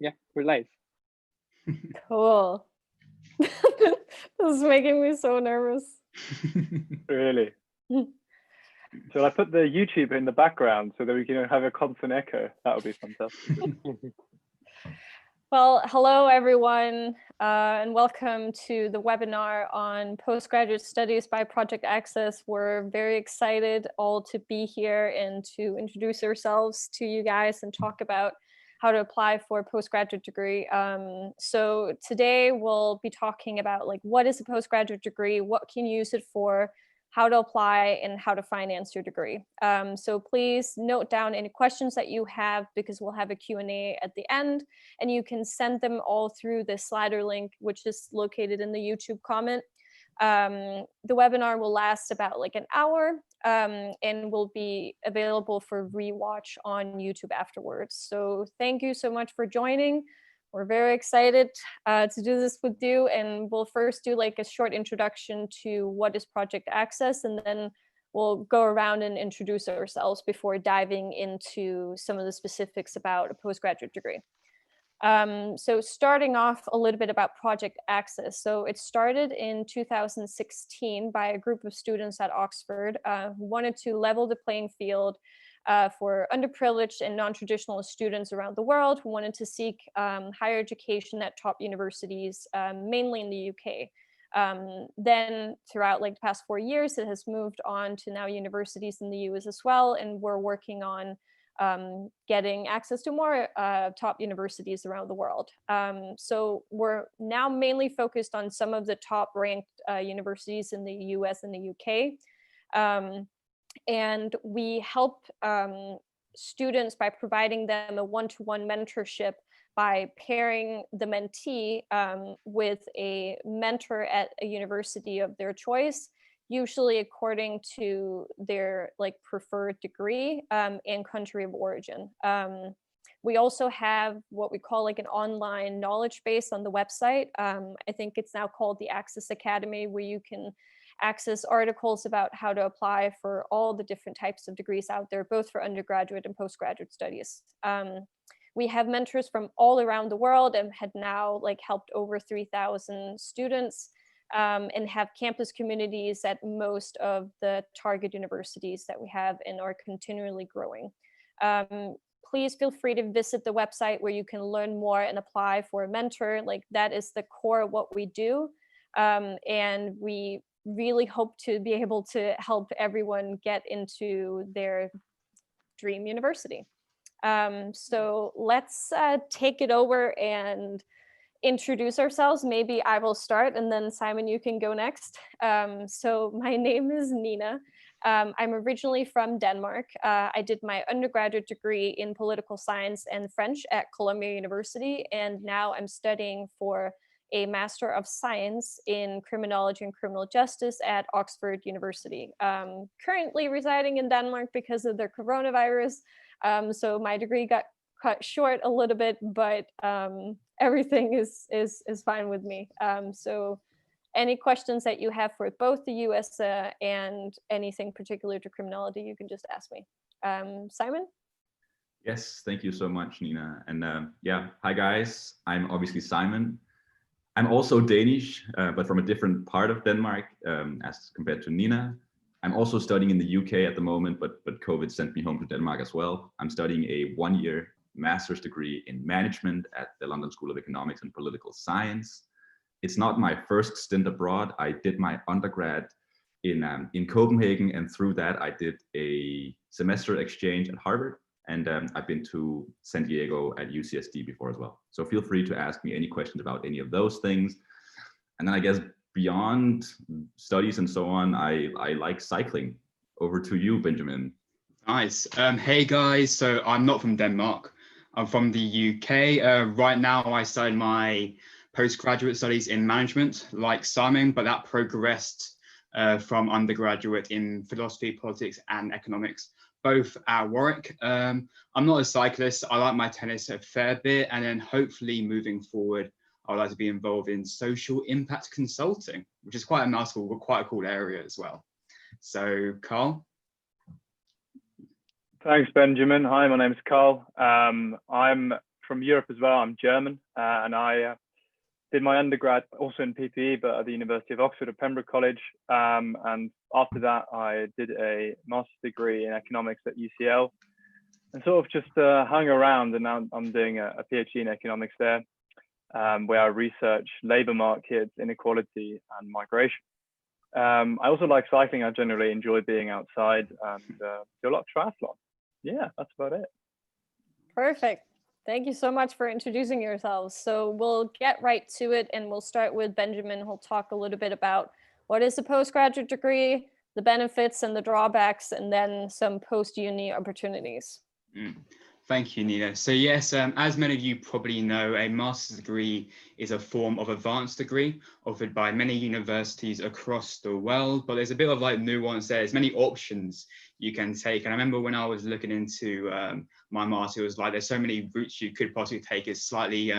Yeah, we're live. Cool. This is making me so nervous. Really? Shall I put the YouTube in the background so that we can have a constant echo? That would be fantastic. Well, hello everyone, and welcome to the webinar on Postgraduate Studies by Project Access. We're very excited all to be here and to introduce ourselves to you guys and talk about how to apply for a postgraduate degree. So today we'll be talking about what is a postgraduate degree, what can you use it for, how to apply, and how to finance your degree. So please note down any questions that you have, because we'll have a Q&A at the end, and you can send them all through the slider link, which is located in the YouTube comment. The webinar will last about an hour and will be available for rewatch on YouTube afterwards. So thank you so much for joining. We're very excited to do this with you, and we'll first do a short introduction to what is Project Access, and then we'll go around and introduce ourselves before diving into some of the specifics about a postgraduate degree. So starting off a little bit about Project Access. So it started in 2016 by a group of students at Oxford who wanted to level the playing field for underprivileged and non-traditional students around the world who wanted to seek higher education at top universities, mainly in the UK. Then throughout the past 4 years, it has moved on to now universities in the US as well, and we're working on getting access to more top universities around the world. So we're now mainly focused on some of the top ranked universities in the US and the UK. And we help students by providing them a one-to-one mentorship by pairing the mentee with a mentor at a university of their choice, usually according to their preferred degree and country of origin. We also have what we call an online knowledge base on the website. I think it's now called the Access Academy, where you can access articles about how to apply for all the different types of degrees out there, both for undergraduate and postgraduate studies. We have mentors from all around the world and had now helped over 3,000 students and have campus communities at most of the target universities that we have and are continually growing. Please feel free to visit the website where you can learn more and apply for a mentor. That is the core of what we do. And we really hope to be able to help everyone get into their dream university. So let's take it over and introduce ourselves. Maybe I will start, and then Simon, you can go next. So my name is Nina. I'm originally from Denmark. I did my undergraduate degree in political science and French at Columbia University, and now I'm studying for a Master of Science in Criminology and Criminal Justice at Oxford University. Currently residing in Denmark because of the coronavirus, so my degree got cut short a little bit, but everything is fine with me. So any questions that you have for both the US and anything particular to criminology, you can just ask me. Simon? Yes, thank you so much, Nina. And yeah, hi guys, I'm obviously Simon. I'm also Danish, but from a different part of Denmark as compared to Nina. I'm also studying in the UK at the moment, but COVID sent me home to Denmark as well. I'm studying a one-year master's degree in management at the London School of Economics and Political Science. It's not my first stint abroad. I did my undergrad in Copenhagen, and through that I did a semester exchange at Harvard, and I've been to San Diego at UCSD before as well. So feel free to ask me any questions about any of those things. And then I guess beyond studies and so on, I like cycling. Over to you, Benjamin. Nice. Hey guys, so I'm not from Denmark. I'm from the UK. Right now I started my postgraduate studies in management like Simon, but that progressed from undergraduate in philosophy, politics and economics, both at Warwick. I'm not a cyclist. I like my tennis a fair bit, and then hopefully moving forward, I would like to be involved in social impact consulting, which is quite a mouthful, but quite a cool area as well. So Carl? Thanks, Benjamin. Hi, my name's Carl. I'm from Europe as well. I'm German, and I did my undergrad also in PPE, but at the University of Oxford at Pembroke College. And after that, I did a master's degree in economics at UCL, and sort of just hung around. And now I'm doing a PhD in economics there, where I research labor markets, inequality, and migration. I also like cycling. I generally enjoy being outside and do a lot of triathlon. Yeah, that's about it. Perfect. Thank you so much for introducing yourselves. So we'll get right to it, and we'll start with Benjamin, who'll talk a little bit about what is a postgraduate degree, the benefits and the drawbacks, and then some post-uni opportunities. Thank you, Nina. So yes, as many of you probably know, a master's degree is a form of advanced degree offered by many universities across the world, but there's a bit of like nuance there. There's many options you can take. And I remember when I was looking into my master, it was like there's so many routes you could possibly take. It's slightly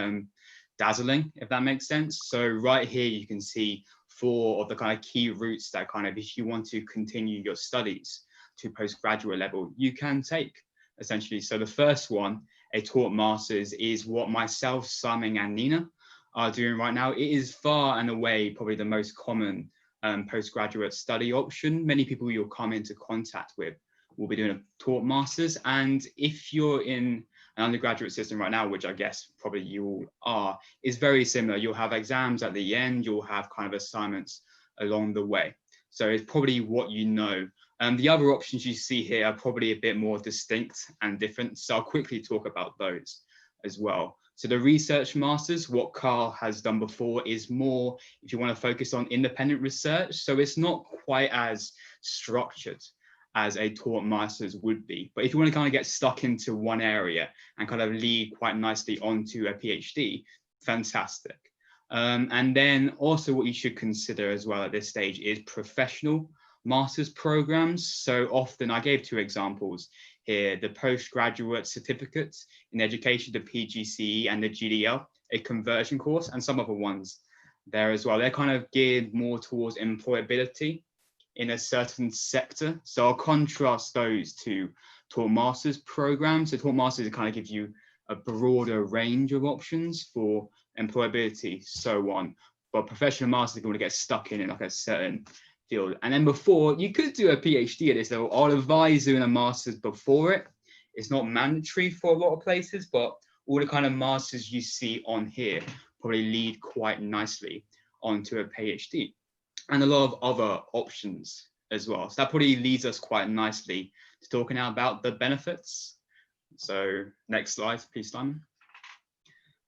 dazzling, if that makes sense. So right here, you can see 4 of the kind of key routes that kind of, if you want to continue your studies to postgraduate level, you can take. Essentially. So the first one, a taught master's, is what myself, Simon, and Nina are doing right now. It is far and away probably the most common postgraduate study option. Many people you'll come into contact with will be doing a taught master's. And if you're in an undergraduate system right now, which I guess probably you all are, is very similar. You'll have exams at the end, you'll have kind of assignments along the way. So it's probably what you know. The other options you see here are probably a bit more distinct and different. So I'll quickly talk about those as well. So the research masters, what Carl has done before, is more if you want to focus on independent research. So it's not quite as structured as a taught master's would be. But if you want to kind of get stuck into one area and kind of lead quite nicely onto a PhD, fantastic. And then also what you should consider as well at this stage is professional master's programs. So often, I gave 2 examples here, the postgraduate certificates in education, the PGCE and the GDL, a conversion course, and some other ones there as well. They're kind of geared more towards employability in a certain sector. So I'll contrast those to taught master's programs. So taught master's kind of gives you a broader range of options for employability, so on. But professional masters, if you want to get stuck in like a certain field. And then before, you could do a PhD at this level. I'll advise doing a master's before it. It's not mandatory for a lot of places, but all the kind of masters you see on here probably lead quite nicely onto a PhD. And a lot of other options as well. So that probably leads us quite nicely to talking now about the benefits. So next slide, please, Simon.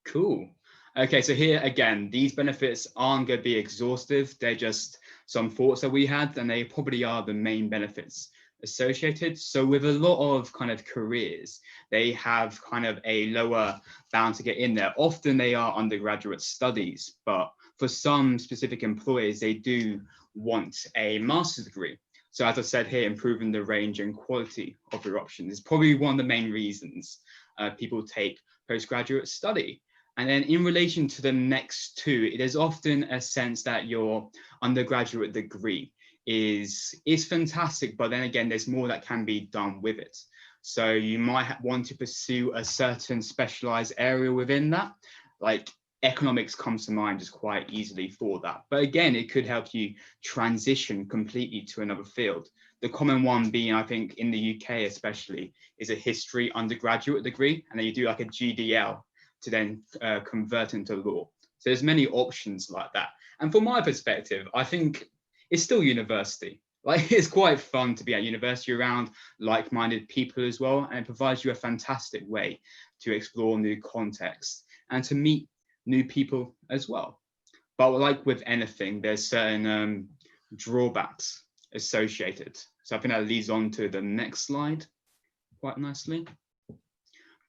Cool. Okay, so here again, these benefits aren't going to be exhaustive. They're just some thoughts that we had, and they probably are the main benefits associated. So with a lot of kind of careers, they have kind of a lower bound to get in there. Often they are undergraduate studies, but for some specific employers, they do want a master's degree. So as I said here, improving the range and quality of your options is probably one of the main reasons people take postgraduate study. And then in relation to the next 2, it is often a sense that your undergraduate degree is fantastic, but then again, there's more that can be done with it. So you might want to pursue a certain specialized area within that, like economics comes to mind just quite easily for that. But again, it could help you transition completely to another field. The common one being, I think, in the UK especially, is a history undergraduate degree, and then you do like a GDL to then convert into law. So there's many options like that. And from my perspective, I think it's still university. Like, it's quite fun to be at university around like-minded people as well, and it provides you a fantastic way to explore new contexts and to meet new people as well. But like with anything, there's certain drawbacks associated. So I think that leads on to the next slide quite nicely.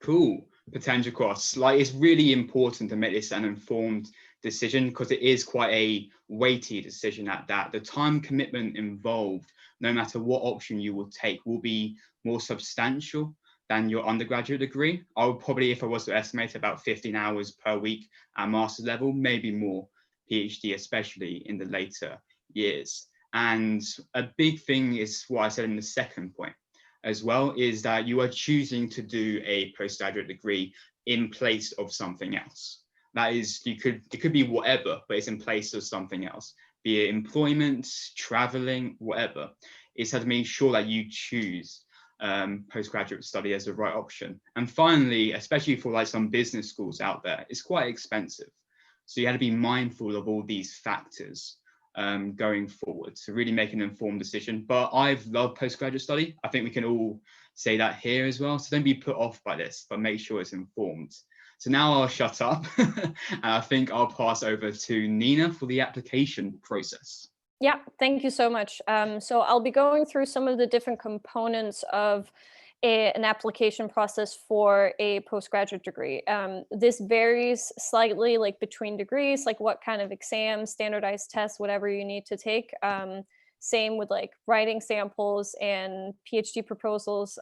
Cool. Potential costs. Like, it's really important to make this an informed decision because it is quite a weighty decision at that. The time commitment involved, no matter what option you will take, will be more substantial than your undergraduate degree. I would probably, if I was to estimate, about 15 hours per week at master's level, maybe more PhD, especially in the later years. And a big thing is what I said in the second point as well, is that you are choosing to do a postgraduate degree in place of something else. That is, it could be whatever, but it's in place of something else, be it employment, traveling, whatever. It's had to make sure that you choose postgraduate study as the right option. And finally, especially for like some business schools out there, it's quite expensive. So you had to be mindful of all these factors going forward to really make an informed decision. But I've loved postgraduate study. I think we can all say that here as well. So don't be put off by this, but make sure it's informed. So now I'll shut up and I think I'll pass over to Nina for the application process. Yeah, thank you so much. So I'll be going through some of the different components of an application process for a postgraduate degree. This varies slightly, like between degrees, like what kind of exams, standardized tests, whatever you need to take. Same with like writing samples and PhD proposals,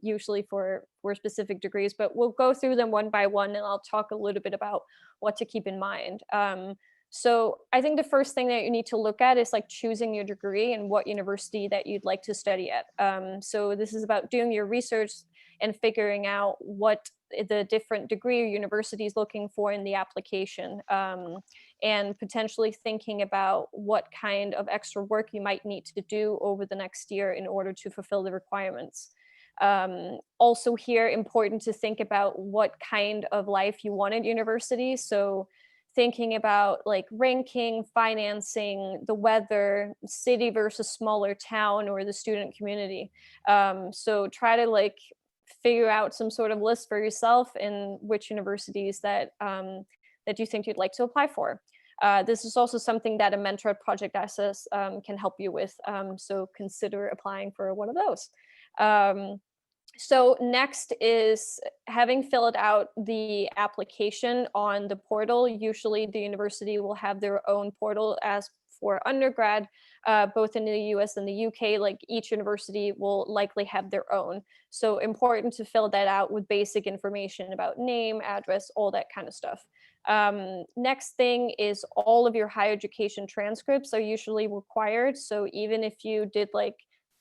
usually for specific degrees, but we'll go through them one by one and I'll talk a little bit about what to keep in mind. So I think the first thing that you need to look at is like choosing your degree and what university that you'd like to study at. So this is about doing your research and figuring out what the different degree or university is looking for in the application, and potentially thinking about what kind of extra work you might need to do over the next year in order to fulfill the requirements. Also here, important to think about what kind of life you want at university. So thinking about like ranking, financing, the weather, city versus smaller town, or the student community. So try to like figure out some sort of list for yourself in which universities that that you think you'd like to apply for. This is also something that a mentor at Project Access can help you with. So consider applying for one of those. So next is having filled out the application on the portal. Usually the university will have their own portal as for undergrad, both in the US and the UK. Like each university will likely have their own. So important to fill that out with basic information about name, address, all that kind of stuff. Next thing is all of your higher education transcripts are usually required. So even if you did like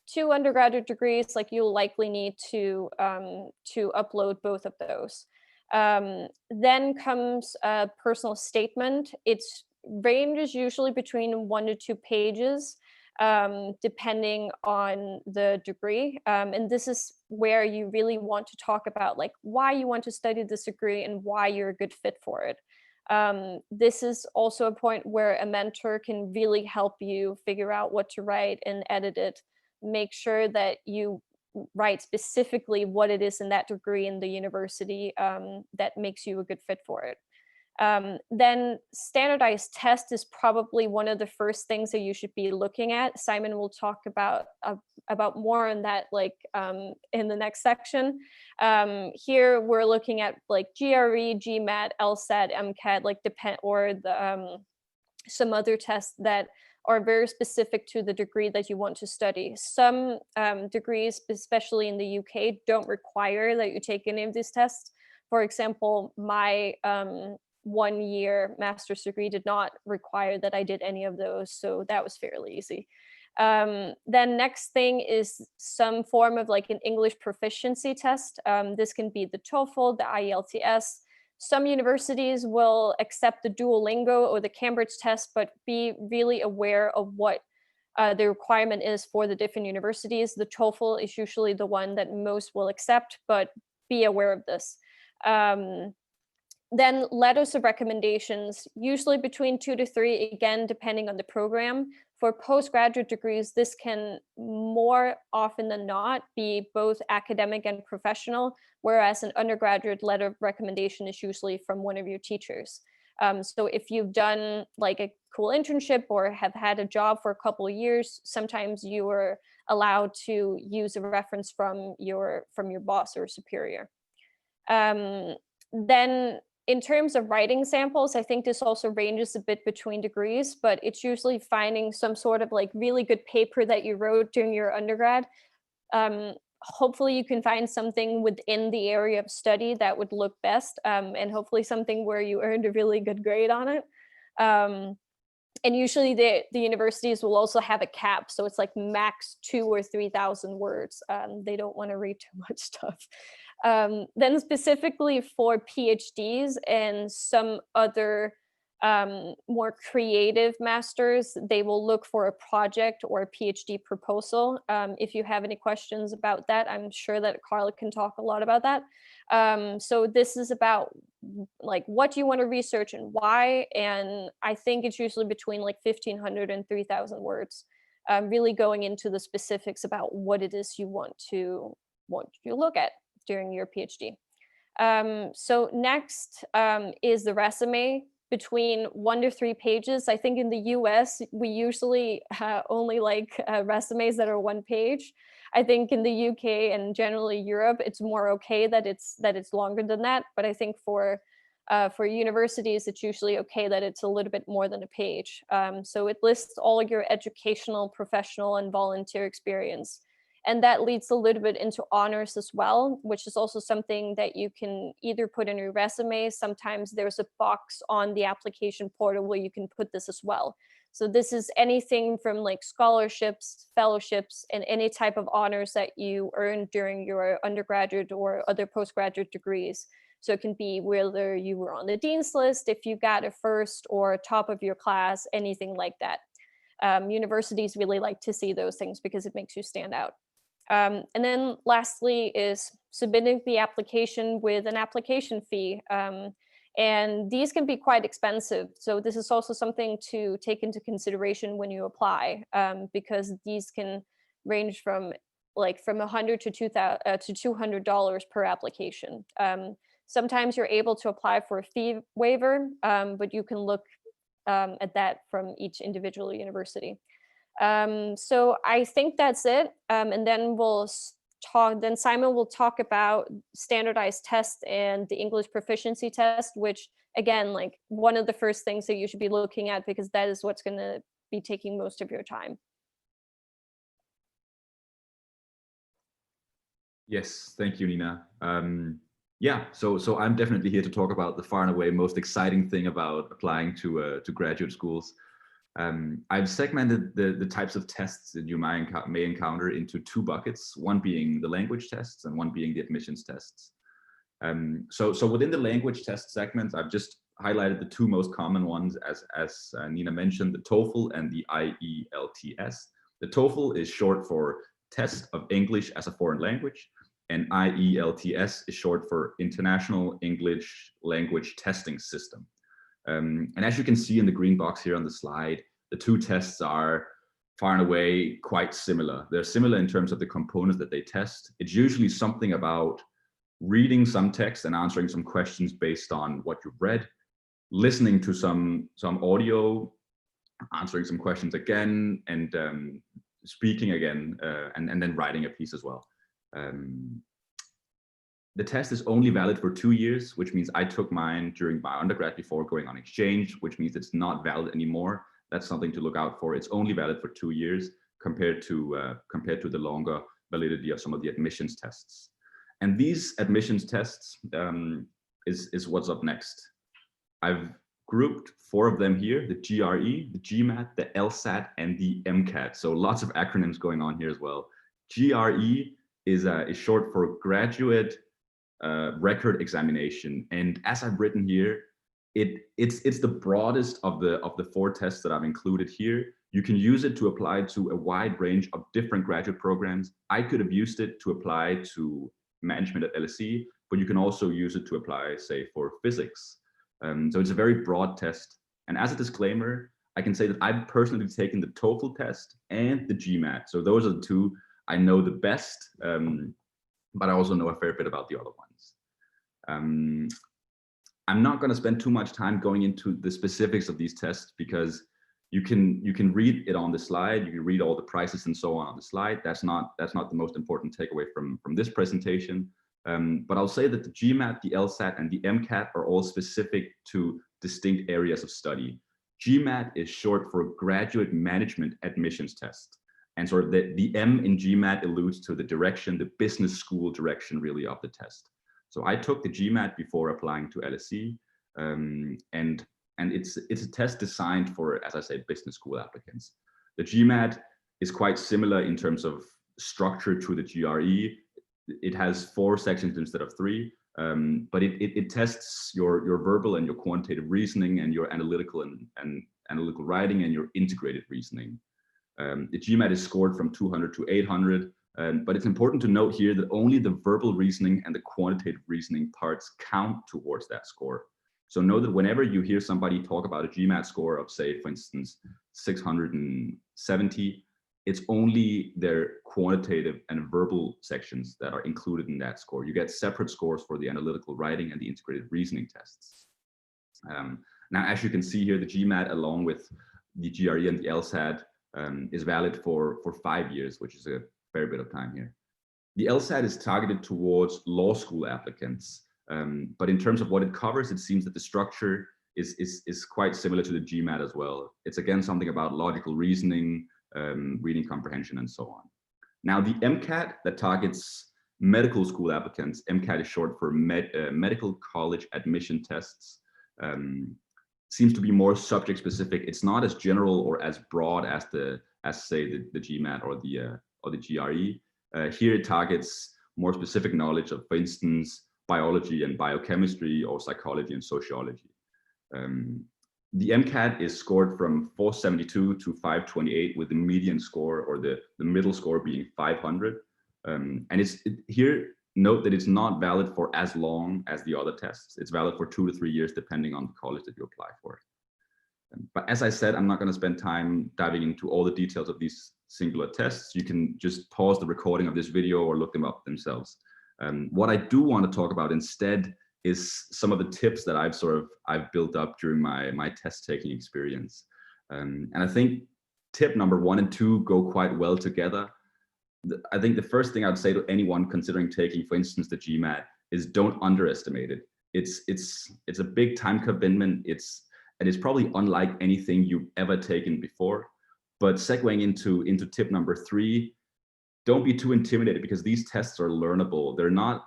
2 undergraduate degrees, like you'll likely need to upload both of those. Then comes a personal statement. Its range is usually between 1 to 2 pages, depending on the degree. And this is where you really want to talk about like why you want to study this degree and why you're a good fit for it. This is also a point where a mentor can really help you figure out what to write and edit it. Make sure that you write specifically what it is in that degree in the university that makes you a good fit for it. Then standardized test is probably one of the first things that you should be looking at. Simon will talk about more on that like in the next section. Here we're looking at like GRE, GMAT, LSAT, MCAT, like or the some other tests that are very specific to the degree that you want to study. Some degrees, especially in the UK, don't require that you take any of these tests. For example, my 1-year master's degree did not require that I did any of those, so that was fairly easy. Then next thing is some form of like an English proficiency test. This can be the TOEFL, the IELTS. Some universities will accept the Duolingo or the Cambridge test, but be really aware of what the requirement is for the different universities. The TOEFL is usually the one that most will accept, but be aware of this. Then letters of recommendations, usually between 2 to 3, again, depending on the program. For postgraduate degrees, this can more often than not be both academic and professional, whereas an undergraduate letter of recommendation is usually from one of your teachers. So if you've done like a cool internship or have had a job for a couple of years, sometimes you are allowed to use a reference from your boss or superior. Then in terms of writing samples, I think this also ranges a bit between degrees, but it's usually finding some sort of like really good paper that you wrote during your undergrad. Hopefully you can find something within the area of study that would look best, and hopefully something where you earned a really good grade on it. And usually the universities will also have a cap, so it's like max 2,000 or 3,000 words. They don't want to read too much stuff. Then specifically for PhDs and some other more creative masters, they will look for a project or a PhD proposal. If you have any questions about that, I'm sure that Carla can talk a lot about that. So this is about like what you want to research and why, and I think it's usually between like 1,500 and 3,000 words, really going into the specifics about what it is you want to look at during your PhD. So next is the resume, between 1 to 3 pages. I think in the US, we usually only like resumes that are 1 page. I think in the UK and generally Europe, it's more okay that it's longer than that. But I think for universities, it's usually okay that it's a little bit more than a page. So it lists all your educational, professional, and volunteer experience. And that leads a little bit into honors as well, which is also something that you can either put in your resume. Sometimes there's a box on the application portal where you can put this as well. So this is anything from like scholarships, fellowships, and any type of honors that you earned during your undergraduate or other postgraduate degrees. So it can be whether you were on the dean's list, if you got a first or top of your class, anything like that. Universities really like to see those things because it makes you stand out. And then lastly is submitting the application with an application fee. And these can be quite expensive. So this is also something to take into consideration when you apply, because these can range from $100 to $200 per application. Sometimes you're able to apply for a fee waiver, but you can look at that from each individual university. So I think that's it. And then then Simon will talk about standardized tests and the English proficiency test, which again, like one of the first things that you should be looking at, because that is what's going to be taking most of your time. Yes, thank you, Nina. Yeah, so I'm definitely here to talk about the far and away most exciting thing about applying to graduate schools. I've segmented the types of tests that you may encounter into 2 buckets, one being the language tests and one being the admissions tests. So within the language test segment, I've just highlighted the 2 most common ones, as Nina mentioned, the TOEFL and the IELTS. The TOEFL is short for Test of English as a Foreign Language, and IELTS is short for International English Language Testing System. And as you can see in the green box here on the slide, the 2 tests are far and away quite similar. They're similar in terms of the components that they test. It's usually something about reading some text and answering some questions based on what you've read, listening to some audio, answering some questions again, and speaking again, and then writing a piece as well. The test is only valid for 2 years, which means I took mine during my undergrad before going on exchange, which means it's not valid anymore. That's something to look out for. It's only valid for 2 years compared to the longer validity of some of the admissions tests. And these admissions tests is what's up next. I've grouped 4 of them here: the GRE, the GMAT, the LSAT, and the MCAT. So lots of acronyms going on here as well. GRE is short for Graduate Record Examination, and as I've written here, it's the broadest of the 4 tests that I've included here. You can use it to apply to a wide range of different graduate programs. I could have used it to apply to management at LSE, but you can also use it to apply, say, for physics. So it's a very broad test. And as a disclaimer, I can say that I've personally taken the TOEFL test and the GMAT. So those are the 2 I know the best, but I also know a fair bit about the other ones. I'm not going to spend too much time going into the specifics of these tests, because you can read it on the slide. You can read all the prices and so on the slide. That's not the most important takeaway from this presentation. But I'll say that the GMAT, the LSAT, and the MCAT are all specific to distinct areas of study. GMAT is short for Graduate Management Admissions Test. And sort of the M in GMAT alludes to the direction, the business school direction really of the test. So I took the GMAT before applying to LSE, and And it's a test designed for, as I said, business school applicants. The GMAT is quite similar in terms of structure to the GRE. It has 4 sections instead of 3, but it tests your verbal and your quantitative reasoning and your analytical and analytical writing and your integrated reasoning. The GMAT is scored from 200 to 800, but it's important to note here that only the verbal reasoning and the quantitative reasoning parts count towards that score. So know that whenever you hear somebody talk about a GMAT score of, say, for instance, 670, it's only their quantitative and verbal sections that are included in that score. You get separate scores for the analytical writing and the integrated reasoning tests. Now, as you can see here, the GMAT along with the GRE and the LSAT is valid for 5 years, which is a fair bit of time here. The LSAT is targeted towards law school applicants, but in terms of what it covers, it seems that the structure is quite similar to the GMAT as well. It's again something about logical reasoning, reading comprehension, and so on. Now, the MCAT that targets medical school applicants, MCAT is short for medical college admission tests, seems to be more subject specific. It's not as general or as broad as say the GMAT or the GRE. Here it targets more specific knowledge of, for instance, biology and biochemistry or psychology and sociology. The MCAT is scored from 472 to 528 with the median score or the middle score being 500. And here, note that it's not valid for as long as the other tests. It's valid for 2 to 3 years, depending on the college that you apply for. But as I said, I'm not going to spend time diving into all the details of these singular tests. You can just pause the recording of this video or look them up themselves. What I do want to talk about instead is some of the tips that I've built up during my test taking experience. And I think tip number 1 and 2 go quite well together. I think the first thing I'd say to anyone considering taking, for instance, the GMAT is don't underestimate it. It's a big time commitment. And it's probably unlike anything you've ever taken before. But segueing into tip number 3, don't be too intimidated because these tests are learnable. They're not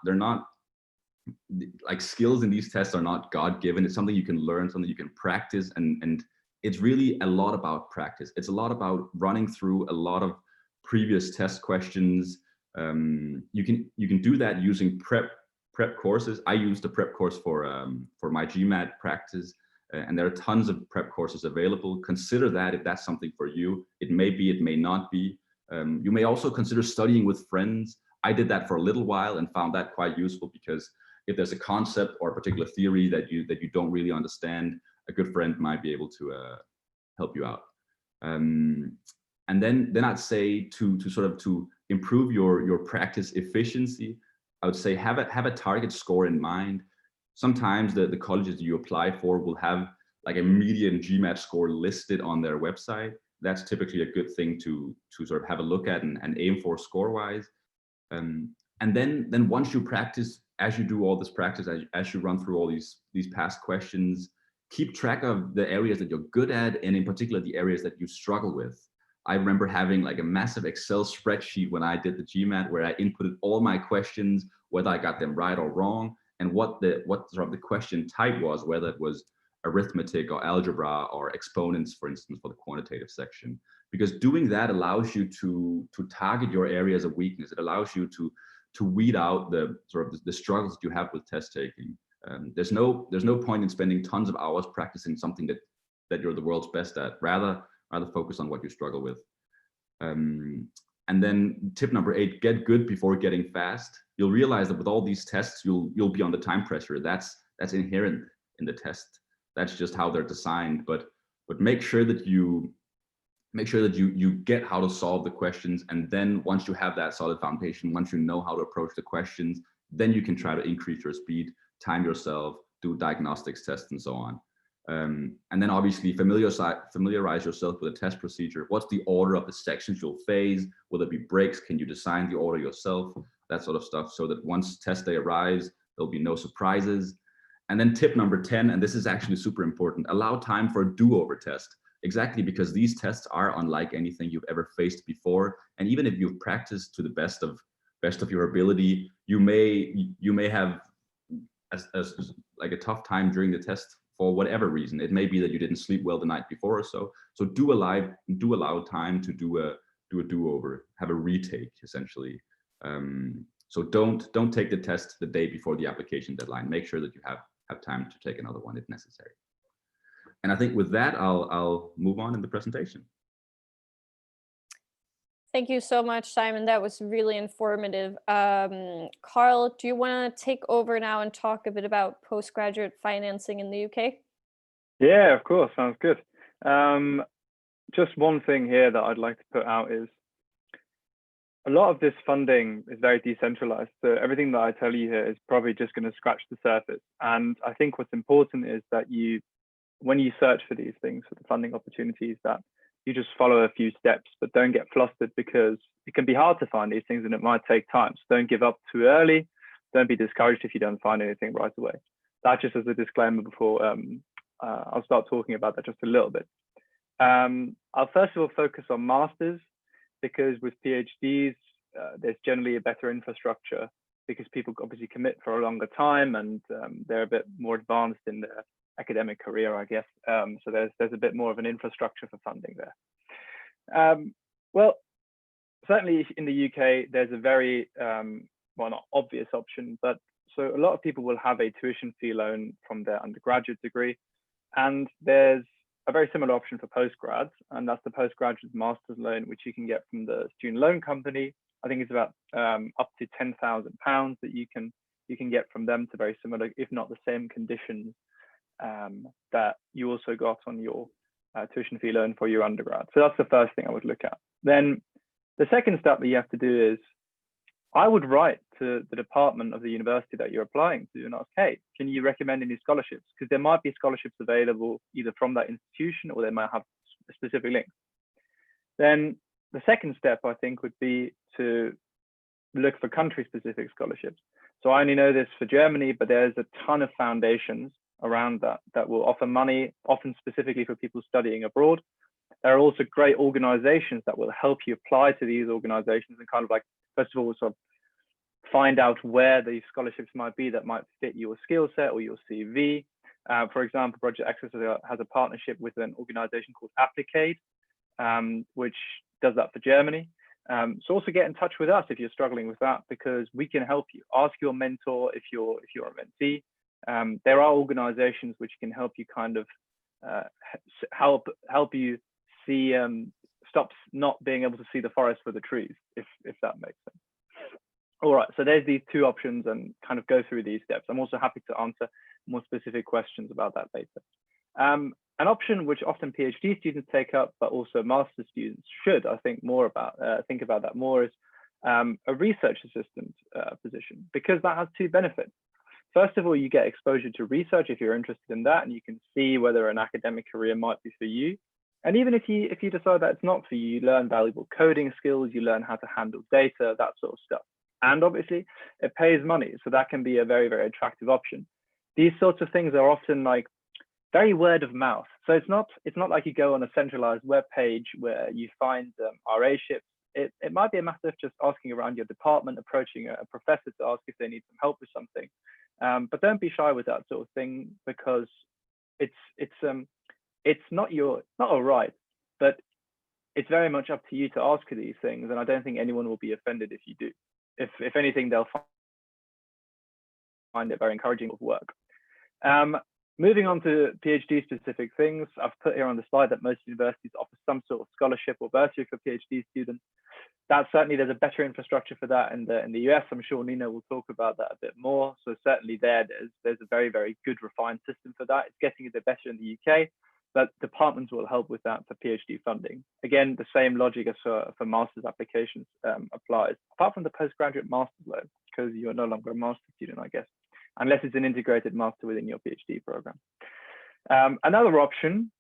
like skills in these tests are not God-given. It's something you can learn, something you can practice, and it's really a lot about practice. It's a lot about running through a lot of previous test questions. You can do that using prep courses. I used a prep course for my GMAT practice, and there are tons of prep courses available. Consider that if that's something for you. It may be, it may not be. You may also consider studying with friends. I did that for a little while and found that quite useful because if there's a concept or a particular theory that you don't really understand, a good friend might be able to help you out. And then I'd say to improve your practice efficiency, I would say have a target score in mind. Sometimes the colleges you apply for will have like a median GMAT score listed on their website. That's typically a good thing to sort of have a look at and aim for score-wise. And then once you practice, as you do all this practice, as you run through all these past questions, keep track of the areas that you're good at, and in particular the areas that you struggle with. I remember having like a massive Excel spreadsheet when I did the GMAT where I inputted all my questions, whether I got them right or wrong, and what sort of the question type was, whether it was arithmetic or algebra or exponents, for instance, for the quantitative section. Because doing that allows you to target your areas of weakness. It allows you to weed out the sort of the struggles that you have with test taking. There's no point in spending tons of hours practicing something that you're the world's best at. Rather focus on what you struggle with. And then tip number 8, get good before getting fast. You'll realize that with all these tests, you'll be under time pressure. That's inherent in the test. That's just how they're designed. But make sure that you get how to solve the questions, and then once you have that solid foundation, once you know how to approach the questions, then you can try to increase your speed, time yourself, do diagnostics tests, and so on. And then obviously familiarize yourself with the test procedure. What's the order of the sections you'll phase? Will there be breaks? Can you design the order yourself? That sort of stuff, so that once test day arrives, there'll be no surprises. And then tip number 10, and this is actually super important, allow time for a do-over test. Exactly, because these tests are unlike anything you've ever faced before. And even if you've practiced to the best of your ability, you may have as like a tough time during the test for whatever reason. It may be that you didn't sleep well the night before or so. So do allow time to do a do-over, have a retake essentially. So don't take the test the day before the application deadline. Make sure that you have time to take another one if necessary. And I think with that, I'll move on in the presentation. Thank you so much, Simon. That was really informative. Carl, do you want to take over now and talk a bit about postgraduate financing in the UK? Yeah, of course. Sounds good. Just one thing here that I'd like to put out is a lot of this funding is very decentralized. So everything that I tell you here is probably just going to scratch the surface. And I think what's important is that when you search for these things, for the funding opportunities, that you just follow a few steps, but don't get flustered, because it can be hard to find these things and it might take time. So don't give up too early. Don't be discouraged if you don't find anything right away. That just as a disclaimer before I'll start talking about that just a little bit. I'll first of all focus on masters, because with PhDs, there's generally a better infrastructure, because people obviously commit for a longer time and they're a bit more advanced in their academic career, I guess. So there's a bit more of an infrastructure for funding there. Well, certainly in the UK, there's a very, well, not obvious option, but so a lot of people will have a tuition fee loan from their undergraduate degree. And there's a very similar option for postgrads, and that's the postgraduate master's loan, which you can get from the student loan company. I think it's about up to £10,000 that you can get from them, to very similar, if not the same conditions that you also got on your tuition fee loan for your undergrad. So that's the first thing I would look at. Then the second step that you have to do is, I would write to the department of the university that you're applying to and ask, hey, can you recommend any scholarships? Because there might be scholarships available either from that institution, or they might have specific links. Then the second step, I think, would be to look for country-specific scholarships. So I only know this for Germany, but there's a ton of foundations around that will offer money, often specifically for people studying abroad. There are also great organizations that will help you apply to these organizations and kind of like, first of all, sort of find out where these scholarships might be that might fit your skill set or your CV. For example, Project Access has a partnership with an organization called Applicade, which does that for Germany. So also get in touch with us if you're struggling with that, because we can help you. Ask your mentor if you're a mentee. There are organizations which can help you kind of help you see, stop not being able to see the forest for the trees, if that makes sense. All right, so there's these two options, and kind of go through these steps. I'm also happy to answer more specific questions about that later. An option which often PhD students take up, but also master's students should, I think, think about that more, is a research assistant position, because that has two benefits. First of all, you get exposure to research if you're interested in that, and you can see whether an academic career might be for you. And even if you decide that it's not for you, you learn valuable coding skills, you learn how to handle data, that sort of stuff. And obviously it pays money, so that can be a very, very attractive option. These sorts of things are often like very word of mouth. So it's not like you go on a centralized web page where you find RA ships. It might be a matter of just asking around your department, approaching a professor to ask if they need some help with something. But don't be shy with that sort of thing, because it's not a right, but it's very much up to you to ask these things. And I don't think anyone will be offended if you do. If anything, they'll find it very encouraging of work. Moving on to PhD specific things, I've put here on the slide that most universities offer some sort of scholarship or bursary for PhD students. That certainly, there's a better infrastructure for that in the US. I'm sure Nina will talk about that a bit more. So certainly there's a very, very good refined system for that. It's getting a bit better in the UK, but departments will help with that for PhD funding. Again, the same logic as for master's applications applies, apart from the postgraduate master's loan, because you're no longer a master's student, I guess, unless it's an integrated master within your PhD program. Another option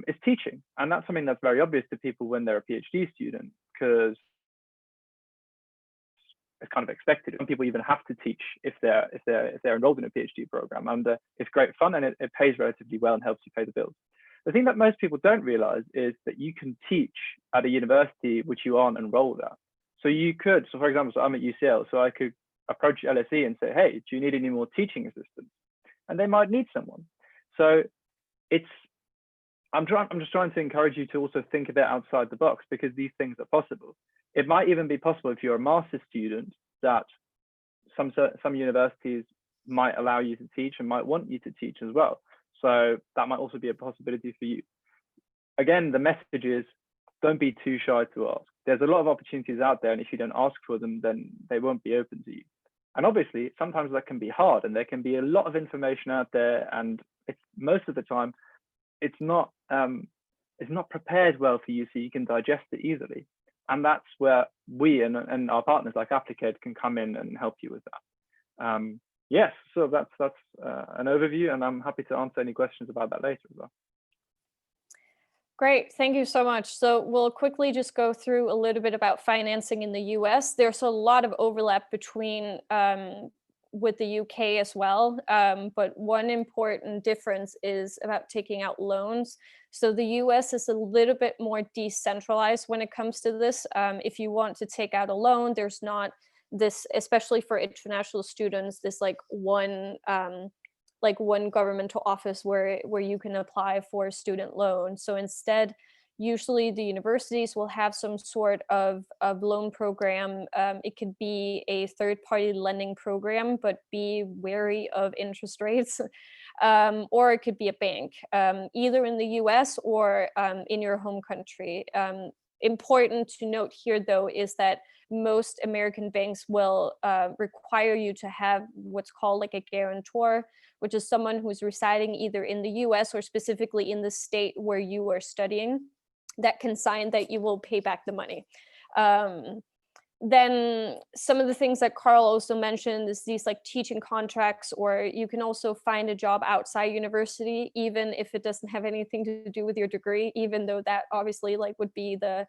is teaching, and that's something that's very obvious to people when they're a PhD student, because it's kind of expected. Some people even have to teach if they're enrolled in a PhD program, and it's great fun, and it pays relatively well and helps you pay the bills. The thing that most people don't realize is that you can teach at a university which you aren't enrolled at. So you could, so for example, so I'm at UCL, so I could approach LSE and say, hey, do you need any more teaching assistants? And they might need someone. So I'm just trying to encourage you to also think a bit outside the box, because these things are possible. It might even be possible if you're a master's student that some universities might allow you to teach and might want you to teach as well. So that might also be a possibility for you. Again, the message is, don't be too shy to ask. There's a lot of opportunities out there, and if you don't ask for them, then they won't be open to you. And obviously, sometimes that can be hard, and there can be a lot of information out there, and most of the time, it's not prepared well for you, so you can digest it easily. And that's where we and our partners like Applicate can come in and help you with that. Yes, so that's an overview, and I'm happy to answer any questions about that later as well. Great, thank you so much. So we'll quickly just go through a little bit about financing in the US. There's a lot of overlap between with the UK as well, but one important difference is about taking out loans. So the US is a little bit more decentralized when it comes to this. If you want to take out a loan, there's not this, especially for international students, this like one governmental office where you can apply for a student loan. So instead, usually the universities will have some sort of loan program. It could be a third-party lending program, but be wary of interest rates. Or it could be a bank, either in the US or in your home country. Important to note here, though, is that most American banks will require you to have what's called like a guarantor, which is someone who's residing either in the US or specifically in the state where you are studying, that can sign that you will pay back the money. Then some of the things that Carl also mentioned is these like teaching contracts, or you can also find a job outside university, even if it doesn't have anything to do with your degree, even though that obviously like would be the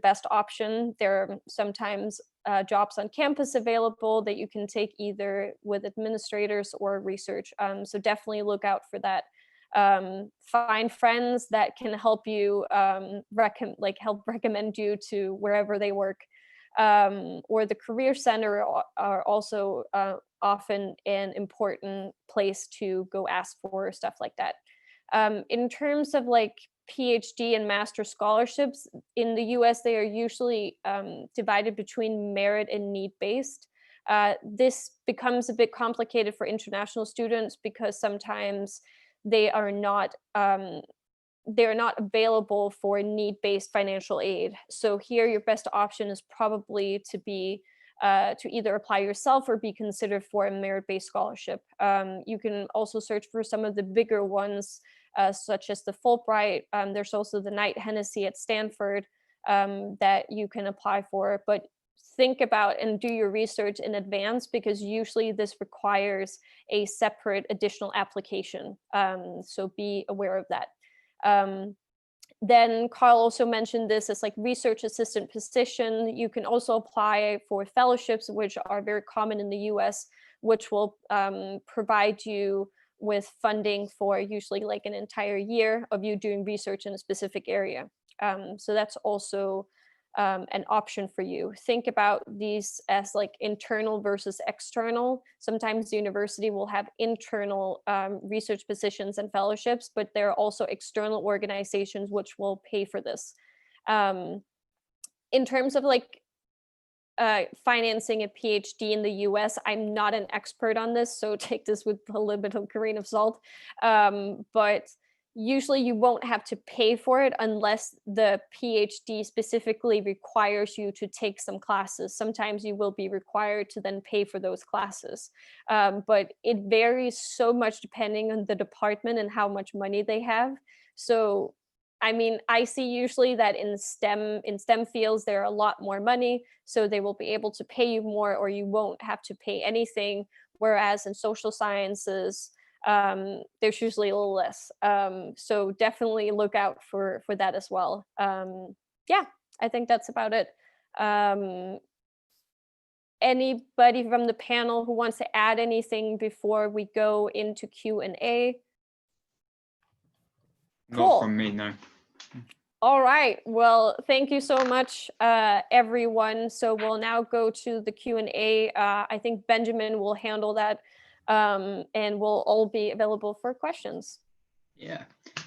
best option. There are sometimes jobs on campus available that you can take either with administrators or research. So definitely look out for that. Find friends that can help you help recommend you to wherever they work. Or the Career Center are also often an important place to go ask for stuff like that. In terms of like PhD and master scholarships, in the US, they are usually divided between merit and need-based. This becomes a bit complicated for international students because sometimes they are not available for need-based financial aid. So here, your best option is probably to either apply yourself or be considered for a merit-based scholarship. You can also search for some of the bigger ones, such as the Fulbright. There's also the Knight Hennessy at Stanford that you can apply for. But think about and do your research in advance, because usually this requires a separate additional application. So be aware of that. Then Carl also mentioned this as like research assistant position. You can also apply for fellowships, which are very common in the US, which will provide you with funding for usually like an entire year of you doing research in a specific area. So that's also an option for you. Think about these as like internal versus external. Sometimes the university will have internal research positions and fellowships, but there are also external organizations which will pay for this. In terms of like financing a PhD in the US, I'm not an expert on this, so take this with a little bit of a grain of salt. But usually you won't have to pay for it unless the PhD specifically requires you to take some classes. Sometimes you will be required to then pay for those classes. But it varies so much depending on the department and how much money they have. So, I mean, I see usually that in STEM fields, there are a lot more money, so they will be able to pay you more, or you won't have to pay anything. Whereas in social sciences, there's usually a little less. So definitely look out for that as well. Yeah, I think that's about it. Anybody from the panel who wants to add anything before we go into Q&A? Not from me, no. All right, well, thank you so much, everyone. So we'll now go to the Q&A. I think Benjamin will handle that, and we'll all be available for questions. Yeah,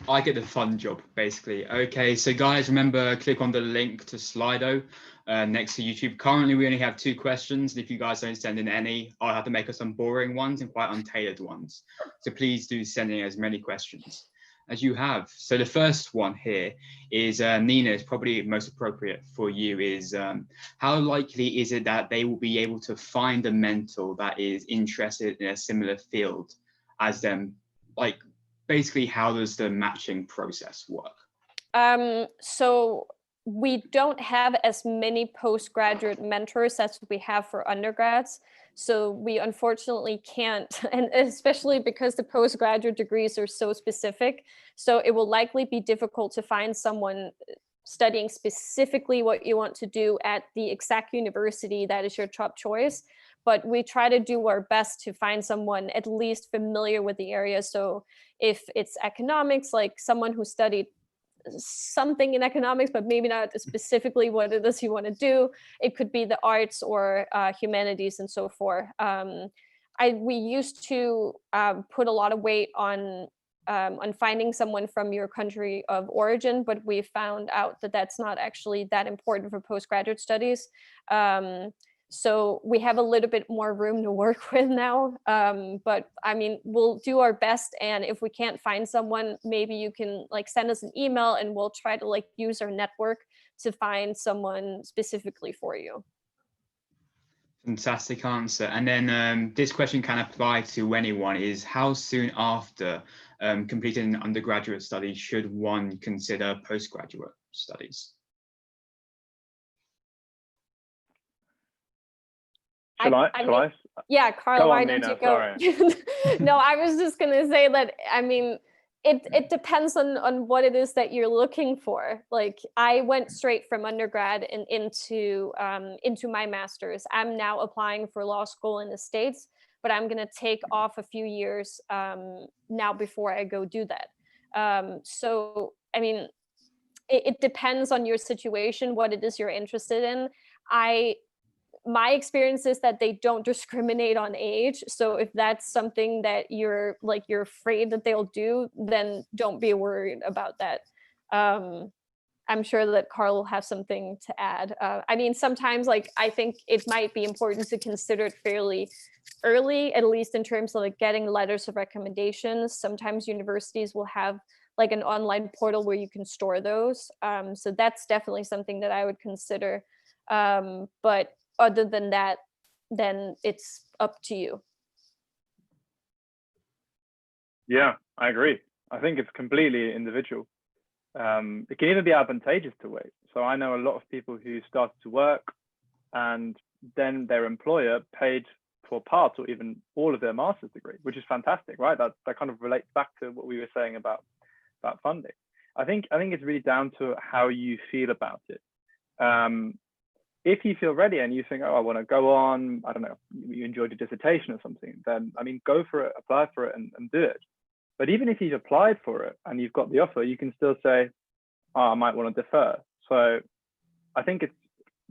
I get the fun job, basically. Okay, so guys, remember, click on the link to Slido next to YouTube. Currently, we only have 2 questions. And if you guys don't send in any, I'll have to make us some boring ones and quite untailored ones. So please do send in as many questions as you have. So the first one here is, Nina, is probably most appropriate for you, is how likely is it that they will be able to find a mentor that is interested in a similar field as them? Like, basically, how does the matching process work? So we don't have as many postgraduate mentors as we have for undergrads. So we unfortunately can't, and especially because the postgraduate degrees are so specific. So it will likely be difficult to find someone studying specifically what you want to do at the exact university that is your top choice. But we try to do our best to find someone at least familiar with the area. So if it's economics, like someone who studied something in economics, but maybe not specifically what it is you want to do. It could be the arts or humanities and so forth. We used to put a lot of weight on finding someone from your country of origin, but we found out that that's not actually that important for postgraduate studies. So we have a little bit more room to work with now, but I mean, we'll do our best. And if we can't find someone, maybe you can like send us an email and we'll try to like use our network to find someone specifically for you. Fantastic answer. And then this question can apply to anyone, is how soon after completing undergraduate studies should one consider postgraduate studies? Shall I? Yeah, Carl, why don't you go? No, I was just going to say that, I mean, it depends on what it is that you're looking for. Like I went straight from undergrad and into my master's. I'm now applying for law school in the States, but I'm going to take off a few years now before I go do that. So, I mean, it depends on your situation, what it is you're interested in. My experience is that they don't discriminate on age. So if that's something that you're afraid that they'll do, then don't be worried about that. I'm sure that Carl will have something to add. I mean, sometimes like I think it might be important to consider it fairly early, at least in terms of like getting letters of recommendations. Sometimes universities will have like an online portal where you can store those. So that's definitely something that I would consider. But other than that, then it's up to you. Yeah, I agree. I think it's completely individual. It can even be advantageous to wait. So I know a lot of people who started to work and then their employer paid for part or even all of their master's degree, which is fantastic, right? That kind of relates back to what we were saying about funding. I think it's really down to how you feel about it. If you feel ready and you think, oh, I want to go on, I don't know, you enjoyed your dissertation or something, then I mean, go for it, apply for it and do it. But even if you've applied for it and you've got the offer, you can still say, oh, I might want to defer. So I think it's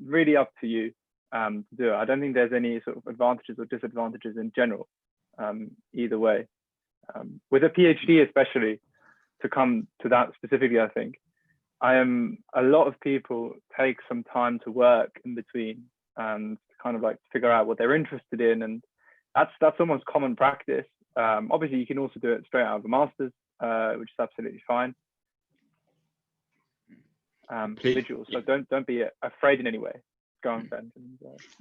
really up to you to do it. I don't think there's any sort of advantages or disadvantages in general, either way. With a PhD especially, to come to that specifically, I think, a lot of people take some time to work in between and kind of like figure out what they're interested in. And that's almost common practice. Obviously, you can also do it straight out of a master's, which is absolutely fine. Individuals, so don't be afraid in any way. Go on, Ben.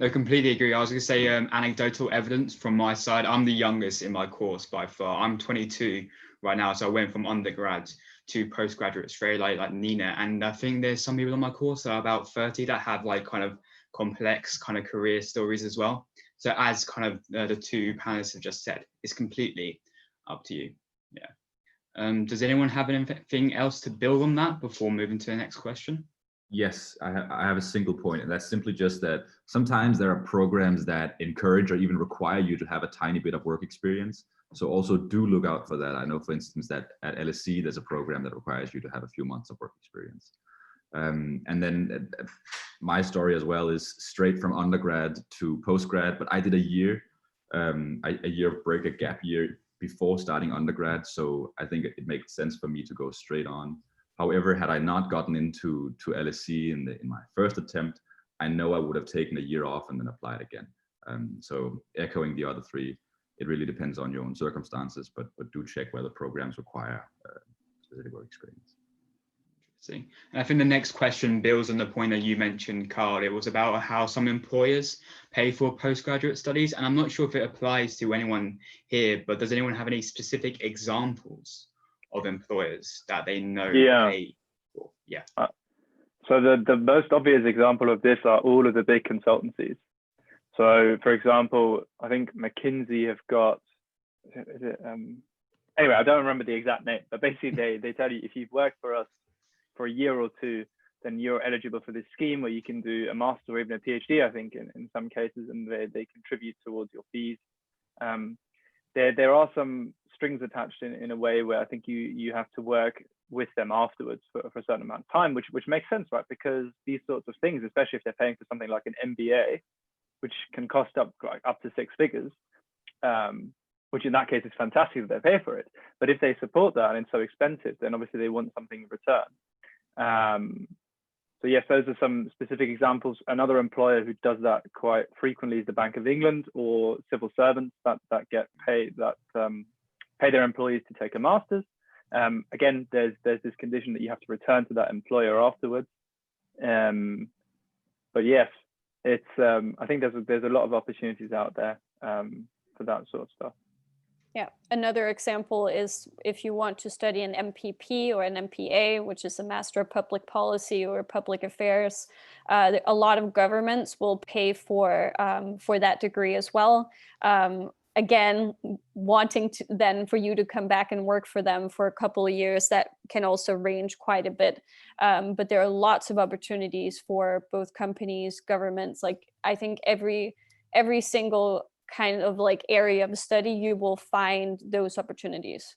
I completely agree. I was going to say anecdotal evidence from my side. I'm the youngest in my course by far. I'm 22 right now, so I went from undergrad to postgraduate straight like Nina. And I think there's some people on my course that are about 30 that have like kind of complex kind of career stories as well. So as kind of the 2 panelists have just said, it's completely up to you. Yeah. Does anyone have anything else to build on that before moving to the next question? Yes, I have a single point, and that's simply just that sometimes there are programs that encourage or even require you to have a tiny bit of work experience. So also do look out for that. I know, for instance, that at LSE, there's a program that requires you to have a few months of work experience. And then my story as well is straight from undergrad to postgrad, but I did a year of break, a gap year before starting undergrad, so I think it makes sense for me to go straight on. However, had I not gotten into LSE in my first attempt, I know I would have taken a year off and then applied again. So echoing the other three, it really depends on your own circumstances, but do check whether programs require specific work experience. And I think the next question builds on the point that you mentioned, Carl. It was about how some employers pay for postgraduate studies, and I'm not sure if it applies to anyone here, but does anyone have any specific examples of employers that they know pay for? Yeah. So the most obvious example of this are all of the big consultancies. So, for example, I think McKinsey have got, anyway, I don't remember the exact name, but basically they tell you if you've worked for us for a year or two, then you're eligible for this scheme where you can do a master or even a PhD, I think, in some cases, and they contribute towards your fees. There are some strings attached in a way where I think you have to work with them afterwards for a certain amount of time, which makes sense, right? Because these sorts of things, especially if they're paying for something like an MBA, which can cost up to 6 figures, which in that case is fantastic that they pay for it. But if they support that and it's so expensive, then obviously they want something in return. So yes, those are some specific examples. Another employer who does that quite frequently is the Bank of England, or civil servants that get paid, that pay their employees to take a master's. Again, there's this condition that you have to return to that employer afterwards. But yes, it's I think there's a lot of opportunities out there for that sort of stuff. Yeah, another example is if you want to study an MPP or an MPA, which is a Master of Public Policy or Public Affairs, a lot of governments will pay for that degree as well. Again, wanting to then for you to come back and work for them for a couple of years, that can also range quite a bit. But there are lots of opportunities for both companies, governments. Like I think every single kind of like area of study, you will find those opportunities.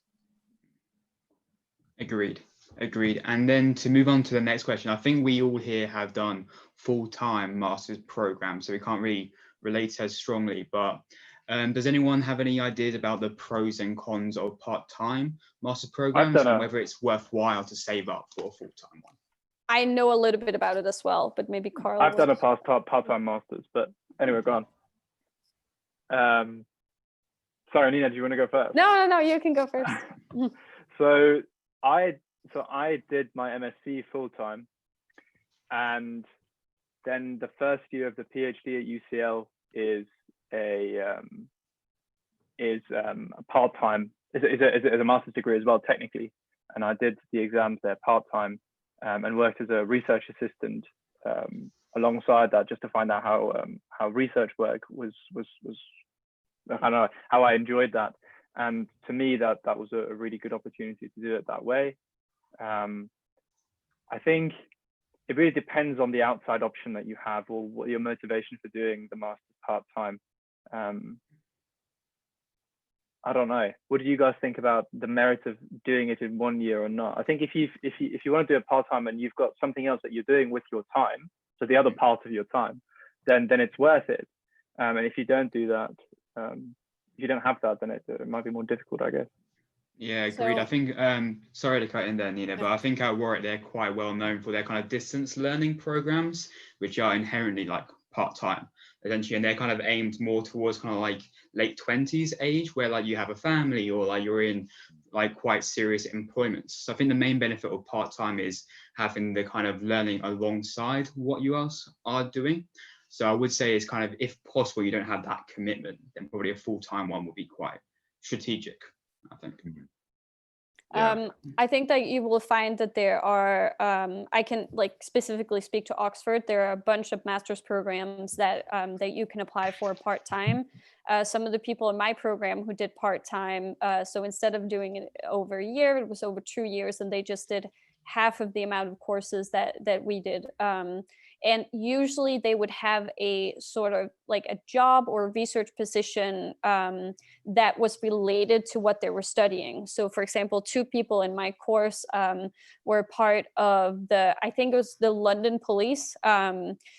Agreed. And then to move on to the next question, I think we all here have done full-time master's programs, so we can't really relate as strongly, but does anyone have any ideas about the pros and cons of part-time master's programs and whether it's worthwhile to save up for a full-time one? I know a little bit about it as well, but maybe Carl. I've done a part-time master's, but anyway, go on. Sorry, Nina, do you want to go first? No, you can go first. So I did my MSc full-time, and then the first year of the PhD at UCL is a part-time, is a master's degree as well, technically. And I did the exams there part-time, and worked as a research assistant alongside that, just to find out how research work was I don't know, how I enjoyed that. And to me, that was a really good opportunity to do it that way. I think it really depends on the outside option that you have, or what your motivation for doing the master's part-time. I don't know. What do you guys think about the merit of doing it in 1 year or not? I think if you want to do it part-time and you've got something else that you're doing with your time, so the other part of your time, then it's worth it. And if you don't do that, if you don't have that, then it might be more difficult, I guess. Yeah, agreed. So, I think, sorry to cut in there, Nina, but I think at Warwick, they're quite well known for their kind of distance learning programs, which are inherently like part-time, essentially, and they're kind of aimed more towards kind of like late 20s age, where like you have a family or like you're in like quite serious employment. So I think the main benefit of part-time is having the kind of learning alongside what you else are doing. So I would say it's kind of, if possible, you don't have that commitment, then probably a full-time one would be quite strategic, I think. Yeah. I think that you will find that there are, I can like specifically speak to Oxford, there are a bunch of master's programs that you can apply for part-time. Some of the people in my program who did part-time, so instead of doing it over a year, it was over 2 years, and they just did half of the amount of courses that we did. And usually they would have a sort of like a job or research position that was related to what they were studying. So for example, 2 people in my course were part of I think it was the London police.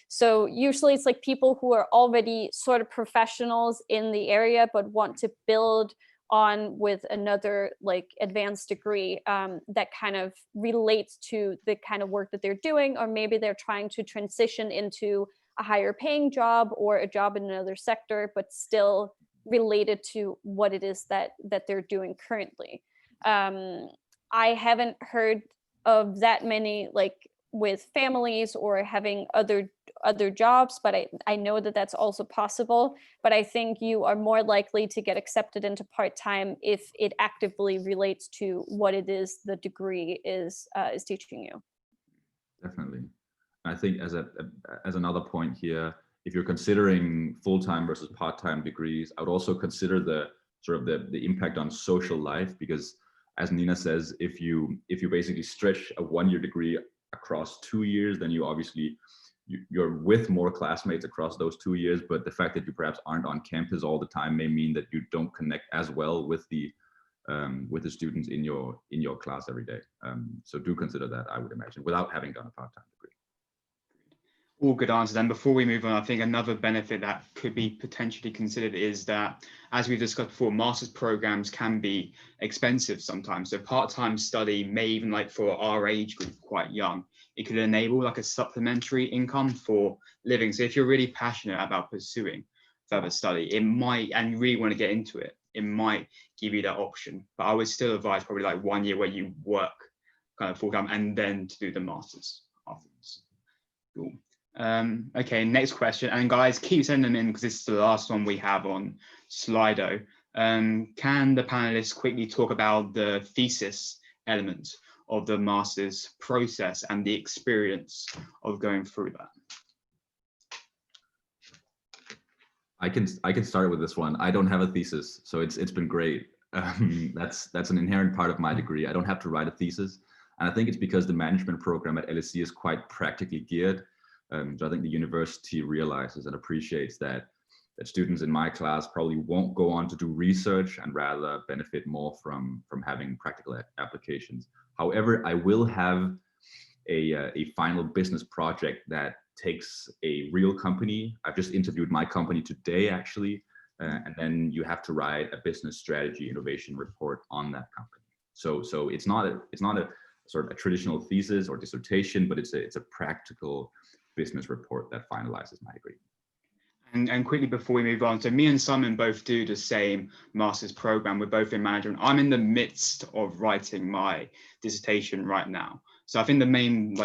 So usually it's like people who are already sort of professionals in the area, but want to build on with another like advanced degree that kind of relates to the kind of work that they're doing, or maybe they're trying to transition into a higher paying job or a job in another sector, but still related to what it is that they're doing currently. I haven't heard of that many like with families or having other jobs, but I know that that's also possible. But I think you are more likely to get accepted into part-time if it actively relates to what it is the degree is teaching you. Definitely. I think as another point here, if you're considering full-time versus part-time degrees, I would also consider the sort of the impact on social life, because as Nina says, if you basically stretch a 1-year degree across 2 years, then you're with more classmates across those 2 years, but the fact that you perhaps aren't on campus all the time may mean that you don't connect as well with the students in your class every day. So do consider that, I would imagine, without having done a part-time degree. All good answers. And before we move on, I think another benefit that could be potentially considered is that, as we discussed before, master's programs can be expensive sometimes. So part-time study may even, like for our age group, quite young, it could enable like a supplementary income for living. So if you're really passionate about pursuing further study, it might, and you really want to get into it, it might give you that option. But I would still advise probably like 1 year where you work kind of full-time and then to do the masters afterwards. Cool. Okay, next question. And guys, keep sending them in because this is the last one we have on Slido. Can the panelists quickly talk about the thesis element of the master's process and the experience of going through that? I can start with this one. I don't have a thesis, so it's been great. That's an inherent part of my degree. I don't have to write a thesis, and I think it's because the management program at LSE is quite practically geared. So I think the university realizes and appreciates that students in my class probably won't go on to do research and rather benefit more from having practical applications. However, I will have a final business project that takes a real company. I've just interviewed my company today, actually, and then you have to write a business strategy innovation report on that company. So it's not a sort of a traditional thesis or dissertation, but it's a practical business report that finalizes my degree. And quickly before we move on, so me and Simon both do the same master's program. We're both in management. I'm in the midst of writing my dissertation right now. So I think the main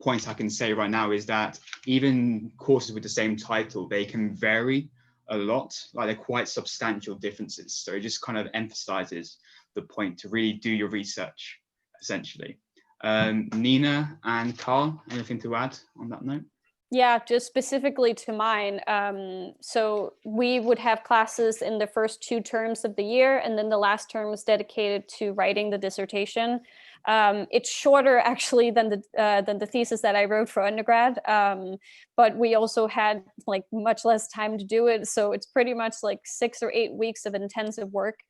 points I can say right now is that even courses with the same title, they can vary a lot. Like they're quite substantial differences. So it just kind of emphasizes the point to really do your research, essentially. Nina and Carl, anything to add on that note? Yeah, just specifically to mine. So we would have classes in the first 2 terms of the year, and then the last term was dedicated to writing the dissertation. It's shorter actually than the thesis that I wrote for undergrad, but we also had like much less time to do it. So it's pretty much like 6 or 8 weeks of intensive work.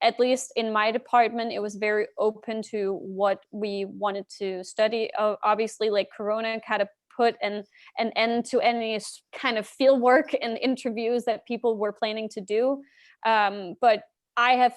At least in my department, it was very open to what we wanted to study. Obviously, like Corona kind of put an end to any kind of field work and interviews that people were planning to do. But I've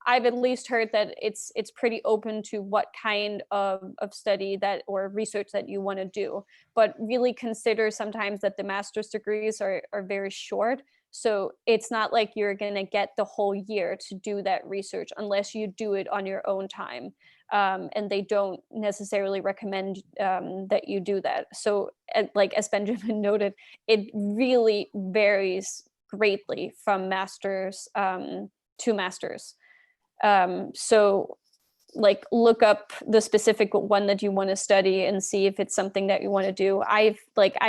at least heard that it's pretty open to what kind of study that or research that you want to do. But really consider sometimes that the master's degrees are very short. So it's not like you're going to get the whole year to do that research unless you do it on your own time. And they don't necessarily recommend that you do that. So like as Benjamin noted, it really varies greatly from masters to masters. So like look up the specific one that you want to study and see if it's something that you want to do. I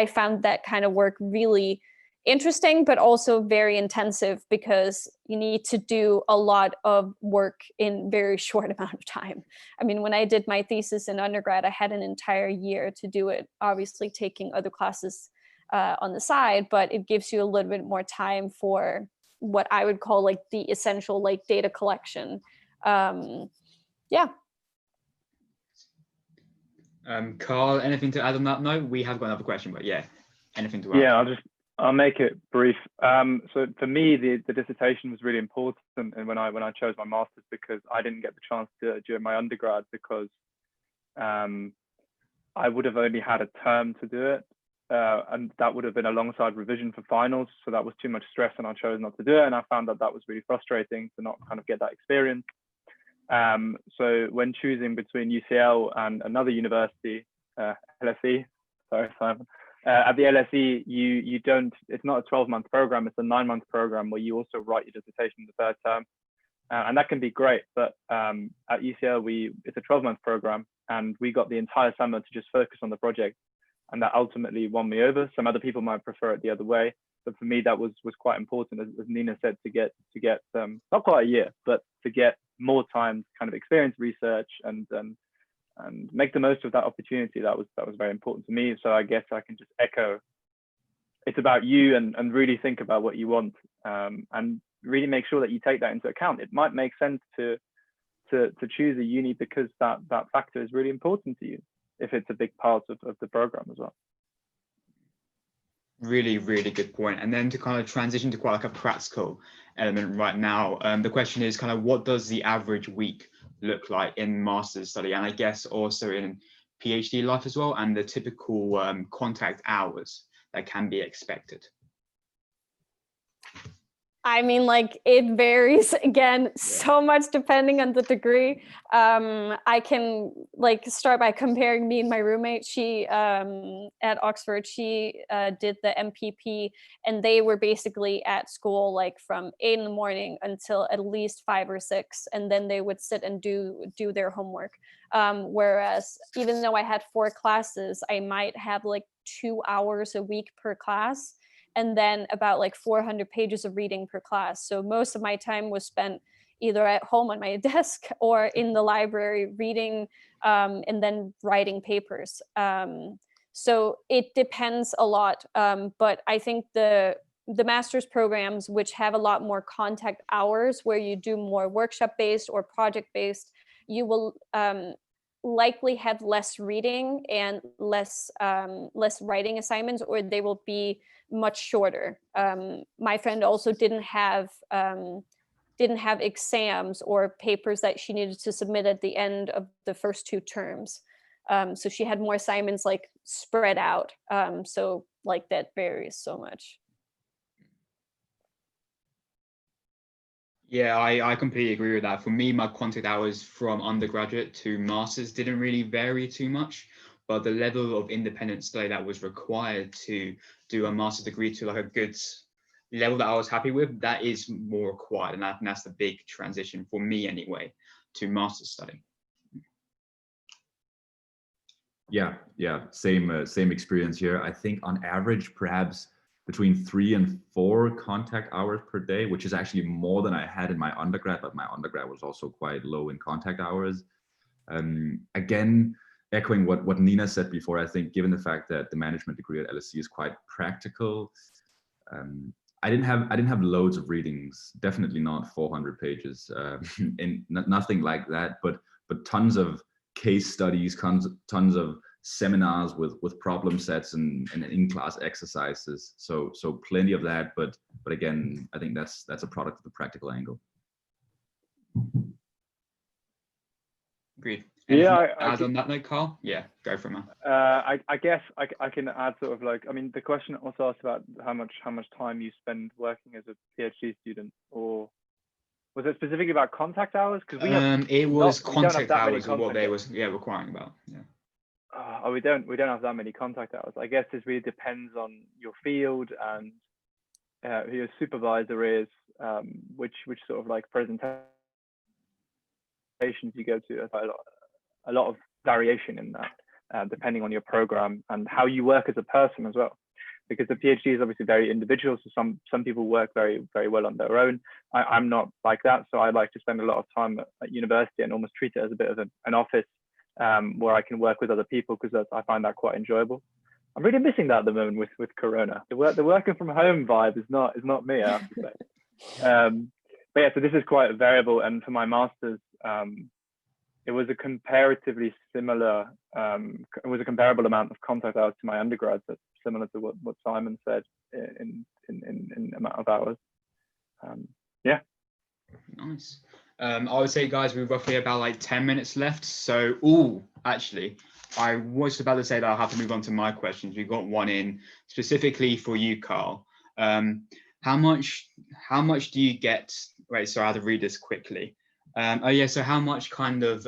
found that kind of work really interesting, but also very intensive because you need to do a lot of work in very short amount of time. I mean, when I did my thesis in undergrad, I had an entire year to do it, obviously taking other classes on the side, but it gives you a little bit more time for what I would call like the essential like data collection. Yeah. Carl, anything to add on that note? We have got another question, but yeah, anything to add? Yeah, I'll just I'll make it brief. So for me, the dissertation was really important, and when I chose my master's, because I didn't get the chance to during my undergrad, because I would have only had a term to do it, and that would have been alongside revision for finals. So that was too much stress, and I chose not to do it. And I found that that was really frustrating to not kind of get that experience. So when choosing between UCL and another university, LSE, sorry, Simon. At the LSE, you don't, it's not a 12-month program, it's a 9-month program where you also write your dissertation in the third term. And that can be great, but at UCL, it's a 12-month program, and we got the entire summer to just focus on the project. And that ultimately won me over. Some other people might prefer it the other way, but for me, that was quite important, as Nina said, to get not quite a year, but to get more time to kind of experience research and make the most of that opportunity. That was very important to me. So I guess I can just echo, it's about you, and really think about what you want, and really make sure that you take that into account. It might make sense to choose a uni because that factor is really important to you, if it's a big part of the program as well. Really, really good point. And then to kind of transition to quite like a practical element right now, the question is kind of, what does the average week look like in master's study, and I guess also in PhD life as well, and the typical contact hours that can be expected? I mean, like, it varies again so much depending on the degree. I can like start by comparing me and my roommate. She at Oxford, she did the MPP, and they were basically at school like from 8 in the morning until at least 5 or 6, and then they would sit and do their homework. Whereas even though I had 4 classes, I might have like 2 hours a week per class, and then about like 400 pages of reading per class. So most of my time was spent either at home on my desk or in the library reading, and then writing papers. So it depends a lot, but I think the master's programs, which have a lot more contact hours, where you do more workshop-based or project-based, you will likely have less reading and less writing assignments, or they will be much shorter. My friend also didn't have exams or papers that she needed to submit at the end of the first 2 terms. So she had more assignments like spread out. So like that varies so much. Yeah, I completely agree with that. For me, my contact hours from undergraduate to master's didn't really vary too much, but the level of independent study that was required to do a master's degree to like a good level that I was happy with, that is more required. And that's the big transition for me anyway, to master's study. Yeah, same experience here. I think on average, perhaps between 3 and 4 contact hours per day, which is actually more than I had in my undergrad, but my undergrad was also quite low in contact hours. Again, echoing what Nina said before, I think given the fact that the management degree at LSE is quite practical, I didn't have loads of readings, definitely not 400 pages, and nothing like that, but tons of case studies, tons of seminars with problem sets and in-class exercises. So plenty of that, but again, I think that's a product of the practical angle. Agreed. Yeah, add on that note, Carl? Yeah, go for it. I guess I can add sort of like, I mean, the question also asked about how much time you spend working as a PhD student, or was it specifically about contact hours? Because it was contact hours of what they was requiring about. Yeah. We don't have that many contact hours. I guess this really depends on your field and who your supervisor is, which sort of like presentations you go to. A lot of variation in that, depending on your program and how you work as a person as well. Because the PhD is obviously very individual, so some people work very, very well on their own. I'm not like that, so I like to spend a lot of time at university and almost treat it as a bit of an office where I can work with other people, because I find that quite enjoyable. I'm really missing that at the moment with Corona. The working from home vibe is not me, I have to say. But yeah, so this is quite variable, and for my master's, it was a comparatively similar, it was a comparable amount of contact hours to my undergrad, so similar to what Simon said in amount of hours. Yeah. Nice. I would say, guys, we're roughly about like 10 minutes left. So, actually, I was about to say that I'll have to move on to my questions. We got one in specifically for you, Carl. How much do you get? Right, so I have to read this quickly. So how much kind of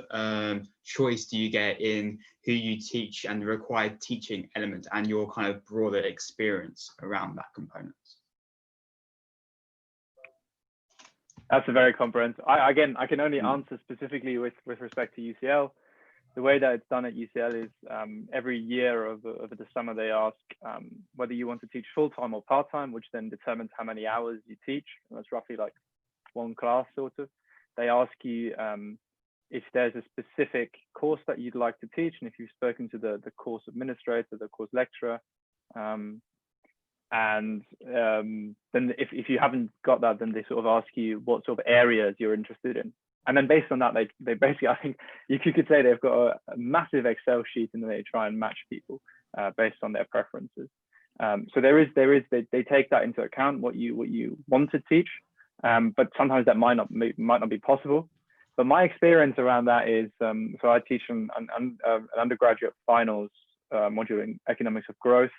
choice do you get in who you teach and the required teaching element and your kind of broader experience around that component? That's a very comprehensive. I can only answer specifically with respect to UCL. The way that it's done at UCL is every year over the summer they ask whether you want to teach full-time or part-time, which then determines how many hours you teach. And that's roughly like one class sort of. They ask you if there's a specific course that you'd like to teach, and if you've spoken to the course administrator, the course lecturer, and then if you haven't got that, then they sort of ask you what sort of areas you're interested in. And then based on that, they basically, I think you could say they've got a massive Excel sheet and they try and match people based on their preferences. So they take that into account, what you want to teach, but sometimes that might not be possible. But my experience around that is, so I teach an undergraduate finals module in economics of growth.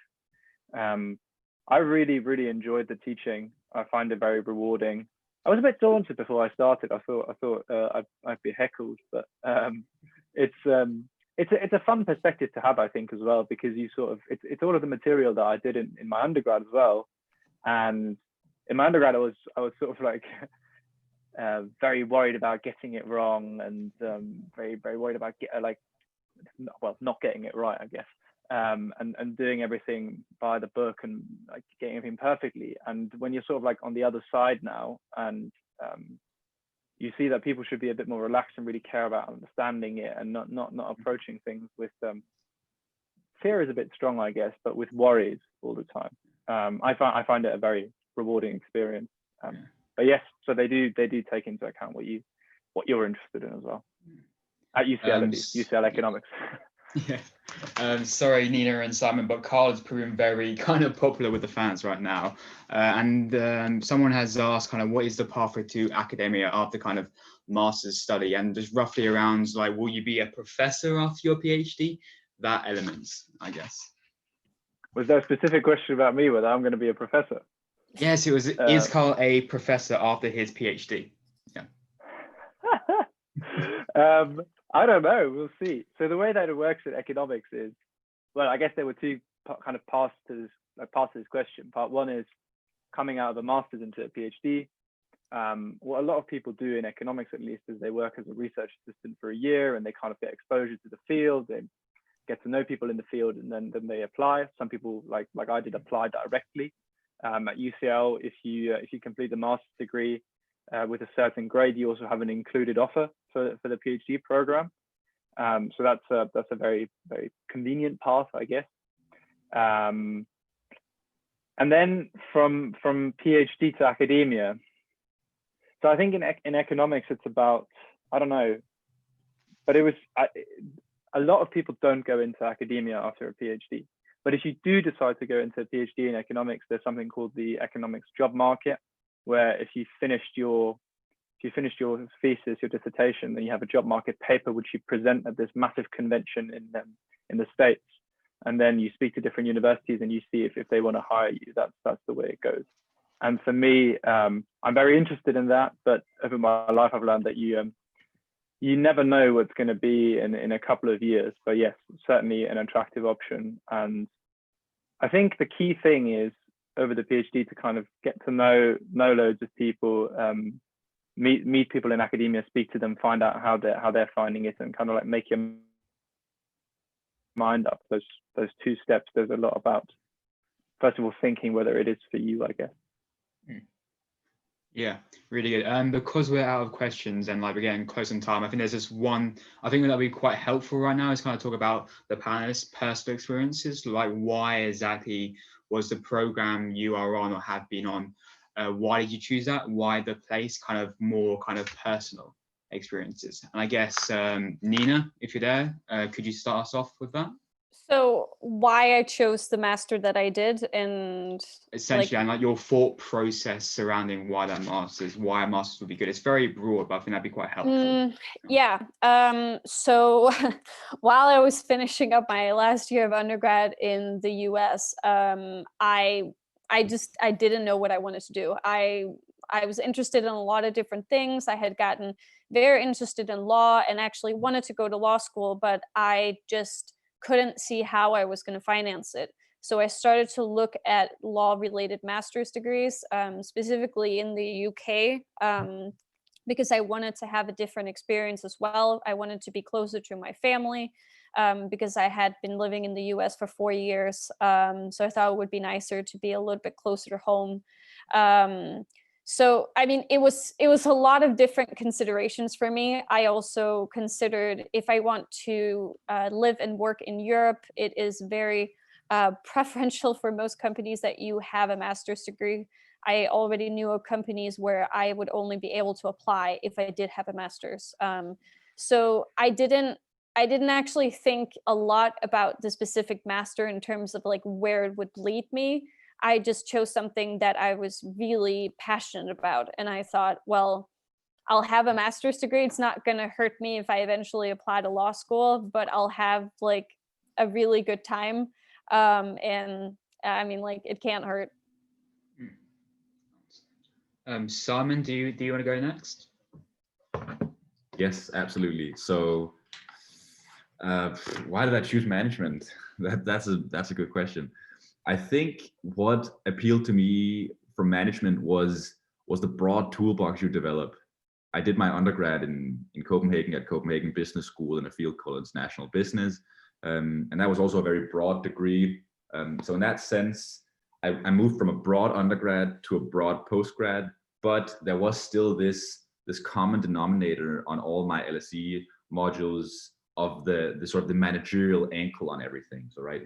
I really enjoyed the teaching. I find it very rewarding. I was a bit daunted before I started. I thought I'd be heckled, but it's a fun perspective to have, I think, as well, because you sort of it's all of the material that I did in my undergrad as well. And in my undergrad, I was sort of like very worried about getting it wrong, and very worried about not getting it right, I guess. And doing everything by the book and like getting everything perfectly. And when you're sort of like on the other side now, and you see that people should be a bit more relaxed and really care about understanding it, and not approaching things with fear is a bit strong, I guess, but with worries all the time. I find it a very rewarding experience. But yes, so they do take into account what you're interested in as well. At UCL, at least, UCL economics. Yeah. Sorry, Nina and Simon, but Carl is proving very kind of popular with the fans right now. And someone has asked kind of what is the pathway to academia after kind of master's study, and just roughly around like, will you be a professor after your PhD? That element, I guess. Was there a specific question about me, whether I'm going to be a professor? Yes, it was. Is Carl a professor after his PhD? Yeah. I don't know. We'll see. So the way that it works in economics is, well, I guess there were two kind of parts to this question. Part one is coming out of a master's into a PhD. What a lot of people do in economics, at least, is they work as a research assistant for a year, and they kind of get exposure to the field. They get to know people in the field, and then they apply. Some people, like I did, apply directly. At UCL, if you complete the master's degree with a certain grade, you also have an included offer for the PhD program. So that's a very convenient path, I guess. And then from PhD to academia. So I think in economics it's about, I don't know, but a lot of people don't go into academia after a PhD. But if you do decide to go into a PhD in economics, there's something called the economics job market, where if you finished your thesis, your dissertation, then you have a job market paper which you present at this massive convention in the States, and then you speak to different universities and you see if they want to hire you. That's the way it goes. And for me, I'm very interested in that, but over my life I've learned that you never know what's going to be in a couple of years. But yes, certainly an attractive option. And I think the key thing is over the PhD to kind of get to know loads of people, meet people in academia, speak to them, find out how they're finding it, and kind of like make your mind up. Those two steps, there's a lot about, first of all, thinking whether it is for you, I guess. Yeah, really good. Because we're out of questions and like we're getting close in time, I think there's this one, I think that'll be quite helpful right now is kind of talk about the panelists' personal experiences, like why exactly was the program you are on or have been on, why did you choose that? Why the place? Kind of more kind of personal experiences. And I guess, Nina, if you're there, could you start us off with that? So why I chose the master that I did, and Essentially, and like your thought process surrounding why a master's would be good. It's very broad, but I think that'd be quite helpful. Yeah. So while I was finishing up my last year of undergrad in the US, I didn't know what I wanted to do. I was interested in a lot of different things. I had gotten very interested in law and actually wanted to go to law school, but I just couldn't see how I was going to finance it. So I started to look at law-related master's degrees, specifically in the UK, because I wanted to have a different experience as well. I wanted to be closer to my family, because I had been living in the US for 4 years. So I thought it would be nicer to be a little bit closer to home. So, I mean, it was a lot of different considerations for me. I also considered, if I want to live and work in Europe, it is very preferential for most companies that you have a master's degree. I already knew of companies where I would only be able to apply if I did have a master's. So I didn't actually think a lot about the specific master in terms of like where it would lead me. I just chose something that I was really passionate about. And I thought, well, I'll have a master's degree. It's not going to hurt me if I eventually apply to law school, but I'll have like a really good time. And I mean, like, it can't hurt. Simon, do you want to go next? Yes, absolutely. So why did I choose management? That's a good question. I think what appealed to me from management was the broad toolbox you develop. I did my undergrad in Copenhagen at Copenhagen Business School in a field called International Business. And that was also a very broad degree. So in that sense, I moved from a broad undergrad to a broad postgrad, but there was still this common denominator on all my LSE modules of the sort of the managerial angle on everything. So right,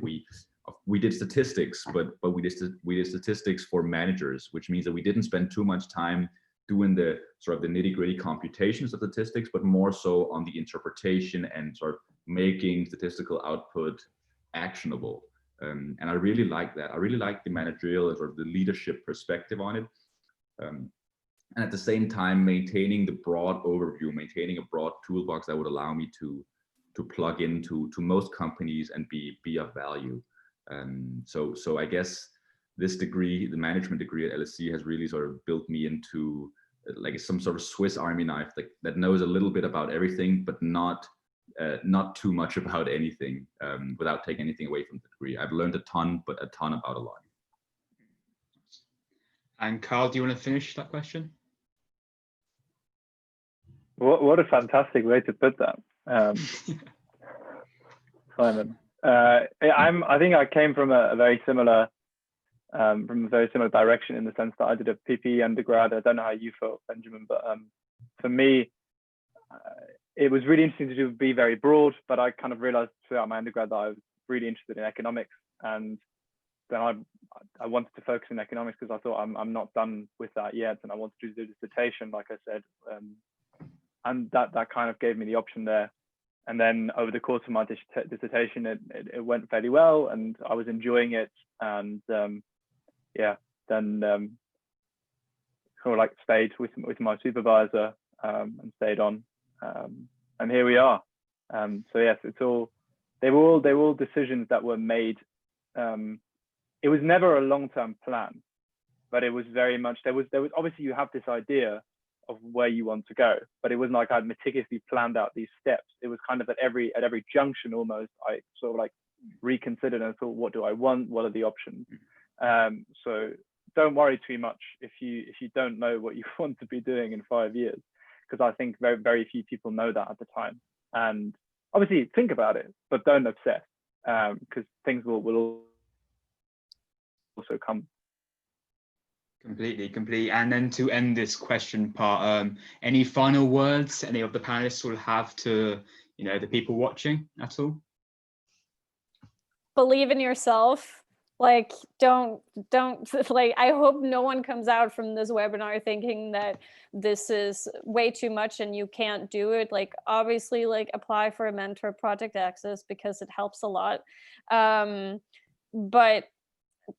we did statistics, but we did statistics for managers, which means that we didn't spend too much time doing the sort of the nitty-gritty computations of statistics, but more so on the interpretation and sort of making statistical output actionable. And I really like that. I really like the managerial and sort of the leadership perspective on it. And at the same time, maintaining the broad overview, maintaining a broad toolbox that would allow me to plug into most companies and be of value. So I guess this degree, the management degree at LSE, has really sort of built me into like some sort of Swiss Army knife that knows a little bit about everything, but not too much about anything, without taking anything away from the degree. I've learned a ton, but a ton about a lot. And Carl, do you want to finish that question? What a fantastic way to put that, Simon. I think I came from a very similar direction, in the sense that I did a PPE undergrad. I don't know how you felt, Benjamin, but for me, it was really interesting to be very broad, but I kind of realized throughout my undergrad that I was really interested in economics, and then I wanted to focus in economics because I thought I'm not done with that yet, and I wanted to do the dissertation, like I said, and that kind of gave me the option there. And then over the course of my dissertation, it went fairly well, and I was enjoying it. And yeah, then sort of like stayed with my supervisor and stayed on. And here we are. So yes, they were all decisions that were made. It was never a long-term plan, but it was very much, there was obviously, you have this idea of where you want to go, but it wasn't like I'd meticulously planned out these steps. It was kind of at every junction almost, I sort of like reconsidered and thought, what do I want? What are the options? So don't worry too much if you don't know what you want to be doing in 5 years, because I think very, very few people know that at the time. And obviously think about it, but don't obsess, because things will also come. Completely. And then to end this question part, any final words any of the panelists will have to, the people watching at all? Believe in yourself. like, don't like, I hope no one comes out from this webinar thinking that this is way too much and you can't do it. Like, obviously, like, apply for a mentor, project access, because it helps a lot. But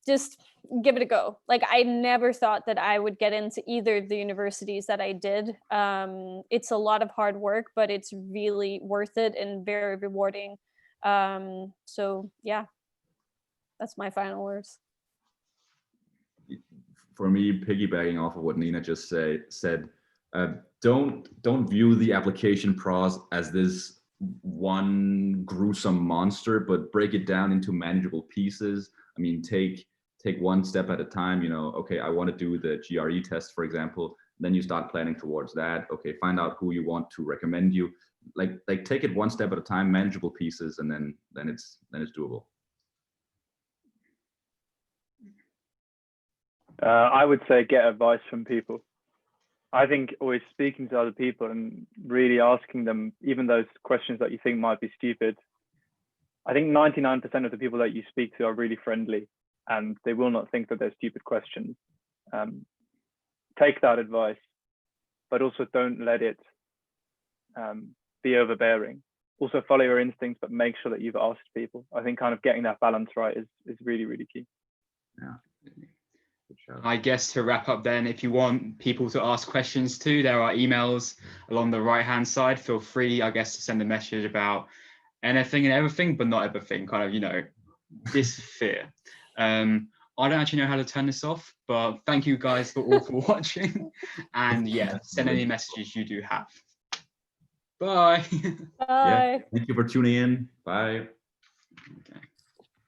just give it a go. Like, I never thought that I would get into either of the universities that I did. It's a lot of hard work, but it's really worth it and very rewarding. So yeah, that's my final words. For me, piggybacking off of what Nina just said, don't view the application process as this one gruesome monster, but break it down into manageable pieces. I mean, take one step at a time. You know, okay, I want to do the GRE test, for example. Then you start planning towards that. Okay, find out who you want to recommend you. Like take it one step at a time, manageable pieces, and then it's doable. I would say get advice from people. I think always speaking to other people and really asking them, even those questions that you think might be stupid. I think 99% of the people that you speak to are really friendly and they will not think that they're stupid questions. Take that advice, but also don't let it be overbearing. Also follow your instincts, but make sure that you've asked people. I think kind of getting that balance right is really, really key. Yeah. I guess to wrap up then, if you want people to ask questions too, there are emails along the right-hand side. Feel free, I guess, to send a message about anything and everything, but not everything, kind of, you know, this fear. I don't actually know how to turn this off, but thank you guys all for watching. And yeah, send any messages you do have. Bye. Bye. Yeah, thank you for tuning in. Bye. Okay.